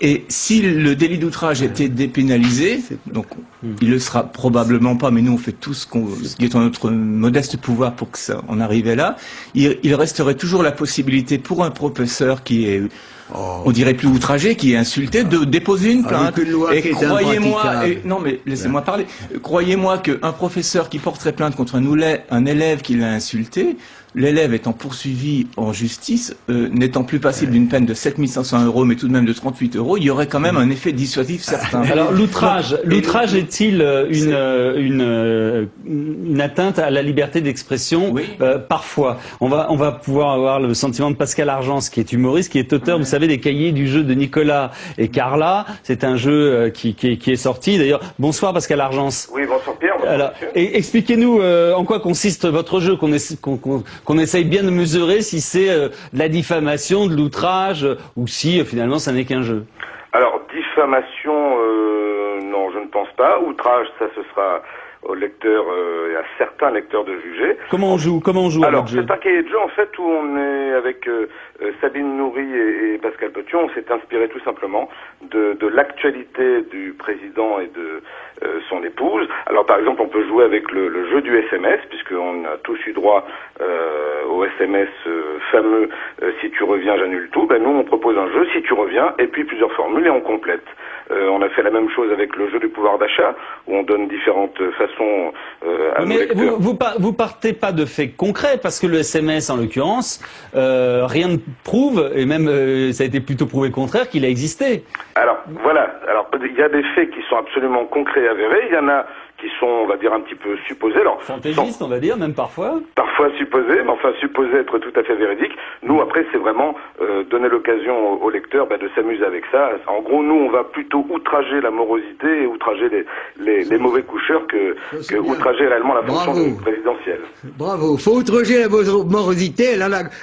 Et si le délit d'outrage était dépénalisé, donc il le sera probablement pas, mais nous on fait tout ce qui est en notre modeste pouvoir pour que ça en arrive là, il resterait toujours la possibilité pour un professeur qui est, on dirait plus outragé, qui est insulté, de déposer une plainte. Et croyez-moi, non mais laissez-moi parler, croyez-moi qu'un professeur qui porterait plainte contre un élève qui l'a insulté, l'élève étant poursuivi en justice, n'étant plus passible d'une peine de 7 500 €, mais tout de même de 38 €, il y aurait quand même un effet dissuasif certain. Alors l'outrage est-il une atteinte à la liberté d'expression? Parfois. On va pouvoir avoir le sentiment de Pascal Argence, qui est humoriste, qui est auteur, vous savez, des cahiers du jeu de Nicolas et Carla. C'est un jeu qui est sorti. D'ailleurs, bonsoir Pascal Argence. Oui, bonsoir Pierre. Alors, expliquez-nous en quoi consiste votre jeu, qu'on essaye bien de mesurer si c'est de la diffamation, de l'outrage, ou si finalement ça n'est qu'un jeu. Alors, diffamation, non, je ne pense pas. Outrage, ça ce sera aux lecteurs et à certains lecteurs de juger. Comment on joue Alors, c'est un cahier de jeu en fait où on est avec Sabine Nourry et Pascal Petiot. On s'est inspiré tout simplement de l'actualité du président et de son épouse. Alors par exemple, on peut jouer avec le jeu du SMS, puisqu'on a tous eu droit au SMS fameux si tu reviens, j'annule tout. Ben nous, on propose un jeu, si tu reviens, et puis plusieurs formules et on complète. On a fait la même chose avec le jeu du pouvoir d'achat, où on donne différentes façons à nos lecteurs. Vous partez pas de faits concrets, parce que le SMS, en l'occurrence, rien ne prouve, et même ça a été plutôt prouvé le contraire, qu'il a existé. Alors, voilà. Alors, il y a des faits qui sont absolument concrets et avérés. Il y en a qui sont, on va dire, un petit peu supposés. Alors, fantaisistes, on va dire, même parfois. Parfois supposés, mais enfin supposés être tout à fait véridiques. Nous, après, c'est vraiment donner l'occasion aux lecteurs de s'amuser avec ça. En gros, nous, on va plutôt outrager la morosité et outrager les mauvais coucheurs que outrager réellement la fonction présidentielle. Bravo. Faut outrager la morosité.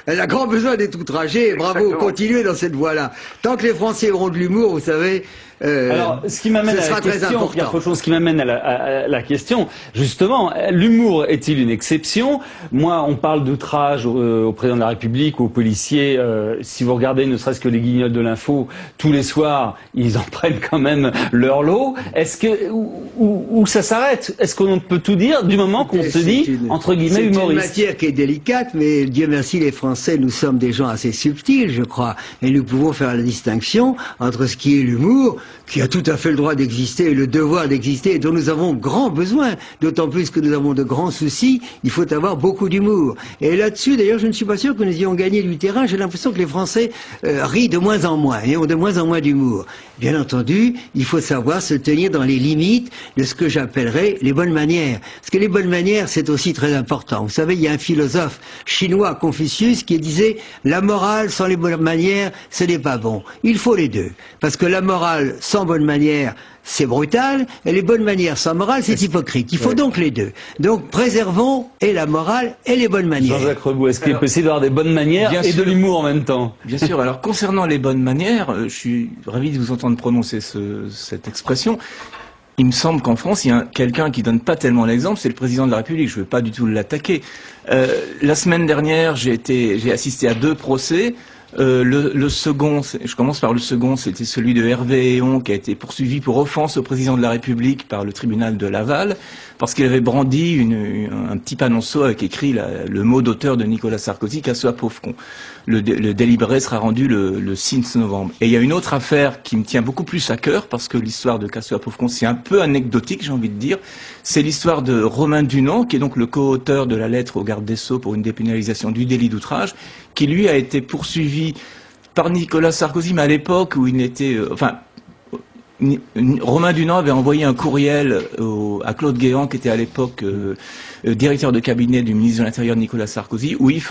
Elle a grand besoin d'être outragée. Bravo. Exactement. Continuez dans cette voie-là. Tant que les Français auront de l'humour, vous savez. Alors, ce qui m'amène à la question, il y a autre chose qui m'amène à la question. Justement, l'humour est-il une exception? Moi, on parle d'outrage au président de la République ou aux policiers. Si vous regardez ne serait-ce que les guignols de l'info, tous les soirs, ils en prennent quand même leur lot. Est-ce que où ça s'arrête? Est-ce qu'on peut tout dire du moment qu'on se dit entre guillemets humoriste? C'est une matière qui est délicate, mais Dieu merci, les Français, nous sommes des gens assez subtils, je crois, et nous pouvons faire la distinction entre ce qui est l'humour, qui a tout à fait le droit d'exister et le devoir d'exister et dont nous avons grand besoin, d'autant plus que nous avons de grands soucis, il faut avoir beaucoup d'humour. Et là-dessus, d'ailleurs, je ne suis pas sûr que nous ayons gagné du terrain, j'ai l'impression que les Français rient de moins en moins et ont de moins en moins d'humour. Bien entendu, il faut savoir se tenir dans les limites de ce que j'appellerais les bonnes manières. Parce que les bonnes manières, c'est aussi très important. Vous savez, il y a un philosophe chinois, Confucius, qui disait « La morale sans les bonnes manières, ce n'est pas bon. Il faut les deux. Parce que la morale sans bonne manière, c'est brutal, et les bonnes manières sans morale, c'est hypocrite. Il faut donc les deux. Donc préservons et la morale et les bonnes manières. Jean-Jacques Reboux, est-ce qu'il est possible d'avoir des bonnes manières et de l'humour en même temps? Bien sûr. Alors concernant les bonnes manières, je suis ravi de vous entendre prononcer cette expression. Il me semble qu'en France, il y a quelqu'un qui donne pas tellement l'exemple, c'est le président de la République. Je ne veux pas du tout l'attaquer. La semaine dernière, j'ai assisté à 2 procès. Le second, je commence par le second, c'était celui de Hervé Héon qui a été poursuivi pour offense au président de la République par le tribunal de Laval parce qu'il avait brandi un petit panonceau avec écrit le mot d'auteur de Nicolas Sarkozy, Cassez à pauvre con. Le délibéré sera rendu le 6 novembre. Et il y a une autre affaire qui me tient beaucoup plus à cœur parce que l'histoire de Cassez à pauvre con, c'est un peu anecdotique, j'ai envie de dire. C'est l'histoire de Romain Dunant, qui est donc le co-auteur de la lettre au garde des Sceaux pour une dépénalisation du délit d'outrage, qui lui a été poursuivi par Nicolas Sarkozy, mais à l'époque où il était, Romain Dunant avait envoyé un courriel à Claude Guéant, qui était à l'époque directeur de cabinet du ministre de l'Intérieur Nicolas Sarkozy, où il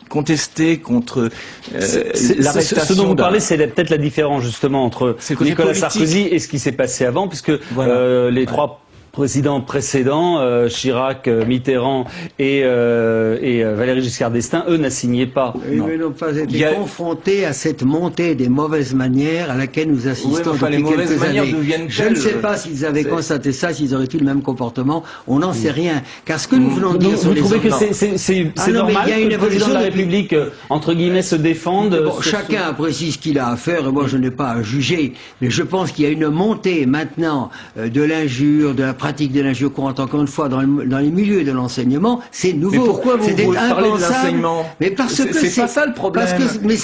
contestait contre l'arrestation. Ce dont vous parlez, c'est peut-être la différence justement entre Nicolas Sarkozy et ce qui s'est passé avant, puisque les 3 présidents précédents, Chirac, Mitterrand et Valéry Giscard d'Estaing, eux n'assignaient pas. Ils n'ont pas été confrontés à cette montée des mauvaises manières à laquelle nous assistons depuis quelques années. Je ne sais pas s'ils avaient constaté ça, s'ils auraient eu le même comportement. On n'en sait rien. Car ce que nous venons de dire sur les Vous trouvez que c'est normal que le président de la République, entre guillemets, se défende? Chacun apprécie ce qu'il a à faire et moi je n'ai pas à juger. Mais je pense qu'il y a une montée maintenant de l'injure, de la pratique de l'injure courante, encore une fois, dans les milieux de l'enseignement, c'est nouveau. Mais pourquoi vous parlez de l'enseignement? Mais parce que c'est pas ça le problème.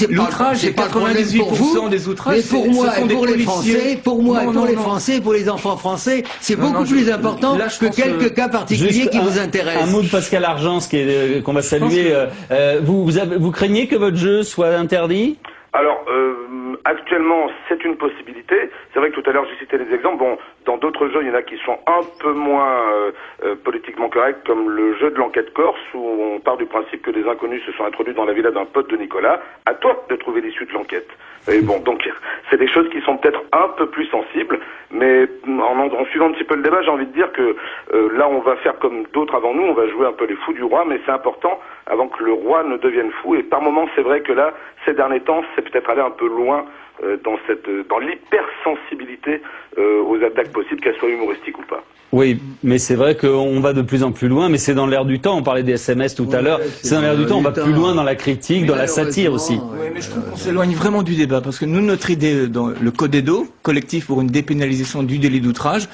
L'outrage, c'est 98% des outrages. Mais pour moi et pour les Français, les Français, pour les enfants français, c'est beaucoup plus important que quelques cas particuliers qui vous intéressent. Un mot de Pascal Argence qu'on va saluer. Vous craignez que votre jeu soit interdit? Alors, actuellement, c'est une possibilité. C'est vrai que tout à l'heure, j'ai cité les exemples. Bon, dans d'autres jeux, il y en a qui sont un peu moins politiquement corrects, comme le jeu de l'enquête corse, où on part du principe que des inconnus se sont introduits dans la villa d'un pote de Nicolas. À toi de trouver l'issue de l'enquête. Et bon, donc, c'est des choses qui sont peut-être un peu plus sensibles, mais en suivant un petit peu le débat, j'ai envie de dire que là, on va faire comme d'autres avant nous, on va jouer un peu les fous du roi, mais c'est important avant que le roi ne devienne fou. Et par moments, c'est vrai que là, ces derniers temps, c'est peut-être aller un peu loin dans l'hypersensibilité aux attaques possibles, qu'elles soient humoristiques ou pas. Oui, mais c'est vrai qu'on va de plus en plus loin, mais c'est dans l'air du temps. On parlait des SMS tout à l'heure. C'est dans l'air du temps. On va plus loin dans la critique, dans la satire aussi. Oui, mais je trouve qu'on s'éloigne vraiment du débat, parce que nous, notre idée dans le CODEDO, collectif pour une dépénalisation du délit d'outrage,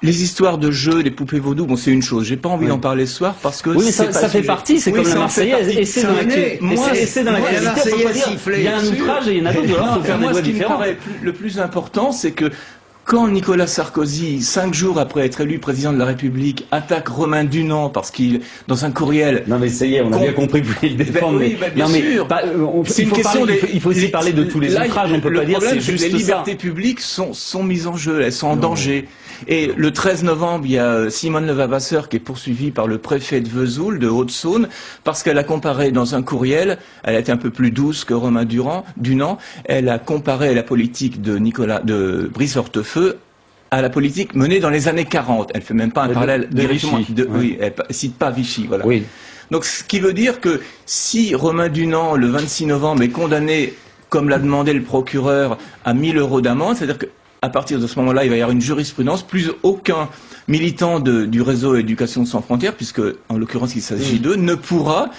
les histoires de jeux, les poupées vaudou, bon, c'est une chose. J'ai pas envie d'en parler ce soir parce que oui, mais ça fait partie. C'est comme la Marseillaise. Et c'est dans la qualité. Il y a un outrage et il y en a d'autres. Il faut faire des lois différentes. Le plus important, c'est que quand Nicolas Sarkozy, 5 jours après être élu président de la République, attaque Romain Dunant parce qu'il, dans un courriel... Non mais ça y est, on a bien compris que vous voulez le défendre. Oui, bien sûr. C'est une question il faut aussi parler de tous les outrages, on peut pas dire c'est juste ça. Les libertés publiques sont mises en jeu, elles sont en danger. Et le 13 novembre, il y a Simone Levavasseur qui est poursuivie par le préfet de Vesoul, de Haute-Saône, parce qu'elle a comparé dans un courriel, elle a été un peu plus douce que Romain Dunant, elle a comparé la politique de Brice Hortefeux à la politique menée dans les années 40. Elle fait même pas un parallèle directement. Oui, elle cite pas Vichy, voilà. Oui. Donc, ce qui veut dire que si Romain Dunant, le 26 novembre, est condamné, comme l'a demandé le procureur, à 1 000 € d'amende, c'est-à-dire que à partir de ce moment-là, il va y avoir une jurisprudence, plus aucun militant du réseau Éducation sans frontières, puisque en l'occurrence il s'agit d'eux, ne pourra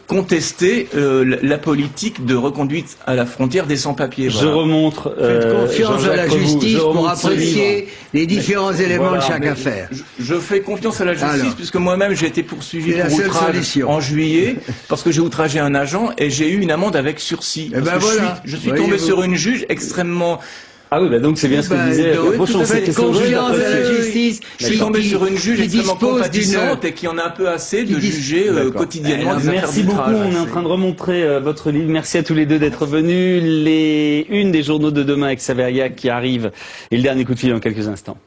contester la politique de reconduite à la frontière des sans-papiers. Voilà. Je remontre. Faites confiance à la justice pour apprécier les différents éléments de chaque affaire. Je fais confiance à la justice, puisque moi-même j'ai été poursuivi pour outrage en juillet, parce que j'ai outragé un agent et j'ai eu une amende avec sursis. Je suis tombé sur une juge extrêmement... Ah oui, bah donc c'est bien ce que disait. Faites confiance à la justice. Je suis tombé sur une juge extrêmement compatissante et qui en a un peu assez de juger quotidiennement des affaires Merci beaucoup. On est en train de remontrer votre livre. Merci à tous les deux d'être venus. Les unes des journaux de demain avec Saveria qui arrive et le dernier coup de fil dans quelques instants.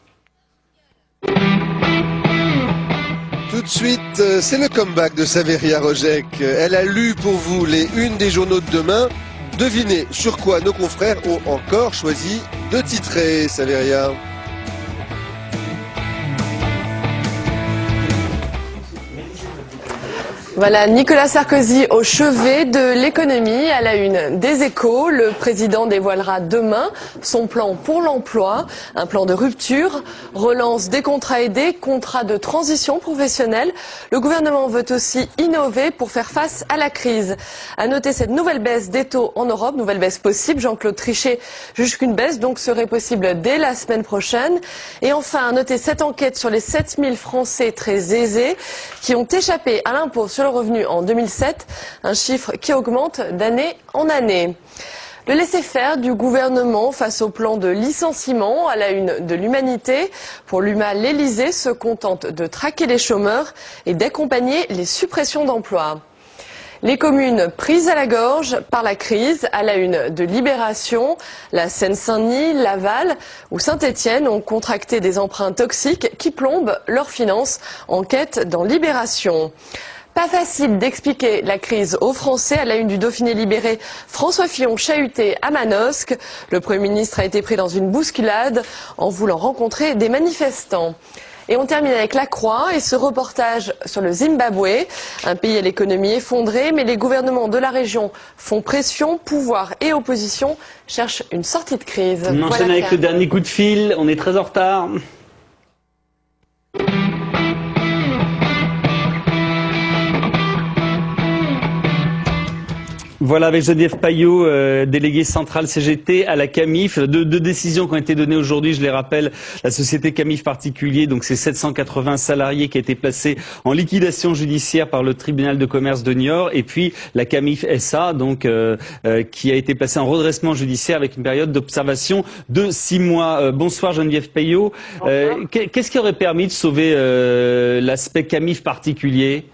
Tout de suite, c'est le comeback de Saveria Rojek. Elle a lu pour vous les unes des journaux de demain. Devinez sur quoi nos confrères ont encore choisi de titrer, Saveria. Voilà, Nicolas Sarkozy au chevet de l'économie à la une des Échos. Le président dévoilera demain son plan pour l'emploi, un plan de rupture, relance des contrats aidés, contrats de transition professionnelle. Le gouvernement veut aussi innover pour faire face à la crise. À noter cette nouvelle baisse des taux en Europe, nouvelle baisse possible. Jean-Claude Trichet juge qu'une baisse donc serait possible dès la semaine prochaine. Et enfin, à noter cette enquête sur les 7000 Français très aisés qui ont échappé à l'impôt sur le revenu en 2007, un chiffre qui augmente d'année en année. Le laisser-faire du gouvernement face au plan de licenciement à la une de l'Humanité. Pour l'UMA, l'Élysée se contente de traquer les chômeurs et d'accompagner les suppressions d'emplois. Les communes prises à la gorge par la crise, à la une de Libération, la Seine-Saint-Denis, Laval ou Saint-Étienne ont contracté des emprunts toxiques qui plombent leurs finances. Enquête dans Libération. Pas facile d'expliquer la crise aux Français. À la une du Dauphiné libéré, François Fillon chahuté à Manosque. Le Premier ministre a été pris dans une bousculade en voulant rencontrer des manifestants. Et on termine avec La Croix et ce reportage sur le Zimbabwe, un pays à l'économie effondrée, mais les gouvernements de la région font pression, pouvoir et opposition cherchent une sortie de crise. On enchaîne avec le dernier coup de fil, on est très en retard. Voilà, avec Geneviève Paillot, déléguée centrale CGT à la CAMIF. Deux décisions qui ont été données aujourd'hui, je les rappelle. La société CAMIF particulier, donc c'est 780 salariés qui a été placé en liquidation judiciaire par le tribunal de commerce de Niort. Et puis la CAMIF SA, donc qui a été placée en redressement judiciaire avec une période d'observation de 6 mois. Bonsoir Geneviève Paillot. Qu'est-ce qui aurait permis de sauver l'aspect CAMIF particulier ?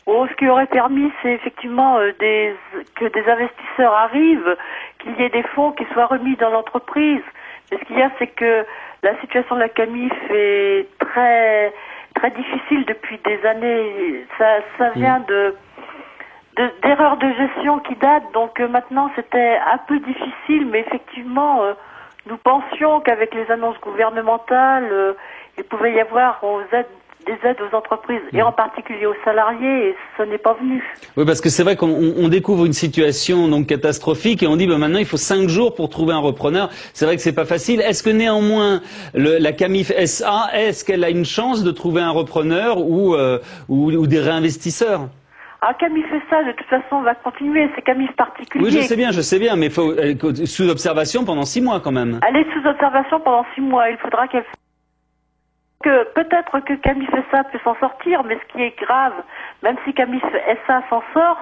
Ce qui aurait permis, c'est effectivement que des investisseurs arrivent, qu'il y ait des fonds qui soient remis dans l'entreprise. Mais ce qu'il y a, c'est que la situation de la CAMIF est très très difficile depuis des années. Ça vient d'erreurs de gestion qui datent. Donc maintenant, c'était un peu difficile, mais effectivement, nous pensions qu'avec les annonces gouvernementales, il pouvait y avoir aux aides aides aux entreprises et en particulier aux salariés, et ce n'est pas venu. Oui, parce que c'est vrai qu'on découvre une situation donc catastrophique et on dit maintenant il faut 5 jours pour trouver un repreneur. C'est vrai que c'est pas facile. Est-ce que néanmoins la Camif SA, est-ce qu'elle a une chance de trouver un repreneur ou des réinvestisseurs? Camif SA, de toute façon, va continuer. C'est Camif particulier. Oui, je sais bien, mais il faut sous observation pendant 6 mois quand même. Elle est sous observation pendant 6 mois. Il faudra qu'elle... Peut-être que Camif SA peut s'en sortir, mais ce qui est grave, même si Camif SA s'en sort,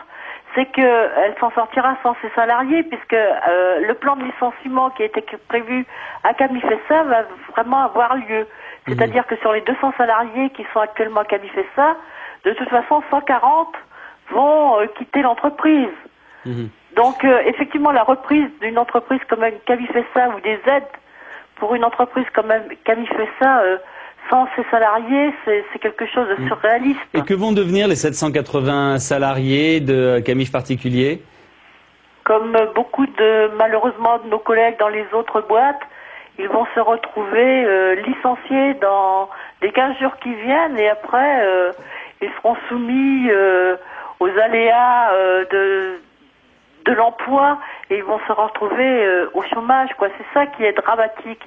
c'est qu'elle s'en sortira sans ses salariés, puisque le plan de licenciement qui a été prévu à Camif SA va vraiment avoir lieu. C'est-à-dire que sur les 200 salariés qui sont actuellement à Camif SA, de toute façon, 140 vont quitter l'entreprise. Donc, effectivement, la reprise d'une entreprise comme Camif SA ou des aides pour une entreprise comme Camif SA sans ses salariés, c'est quelque chose de surréaliste. Et que vont devenir les 780 salariés de Camif particulier? Comme beaucoup malheureusement, de nos collègues dans les autres boîtes, ils vont se retrouver licenciés dans les 15 jours qui viennent et après, ils seront soumis aux aléas de l'emploi et ils vont se retrouver au chômage, quoi. C'est ça qui est dramatique,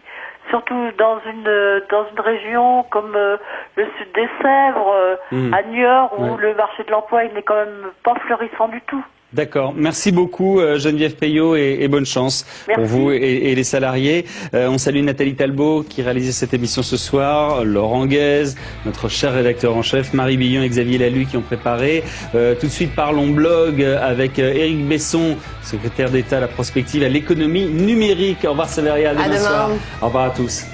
surtout dans une région comme le sud des Sèvres, à Niort, où le marché de l'emploi il n'est quand même pas florissant du tout. D'accord. Merci beaucoup Geneviève Payot et bonne chance pour vous et les salariés. On salue Nathalie Talbot qui réalisait cette émission ce soir, Laurent Guez, notre cher rédacteur en chef, Marie Billon et Xavier Lalu qui ont préparé. Tout de suite Parlons Blog avec Éric Besson, secrétaire d'État à la prospective à l'économie numérique. Au revoir Saveria, à demain soir. Au revoir à tous.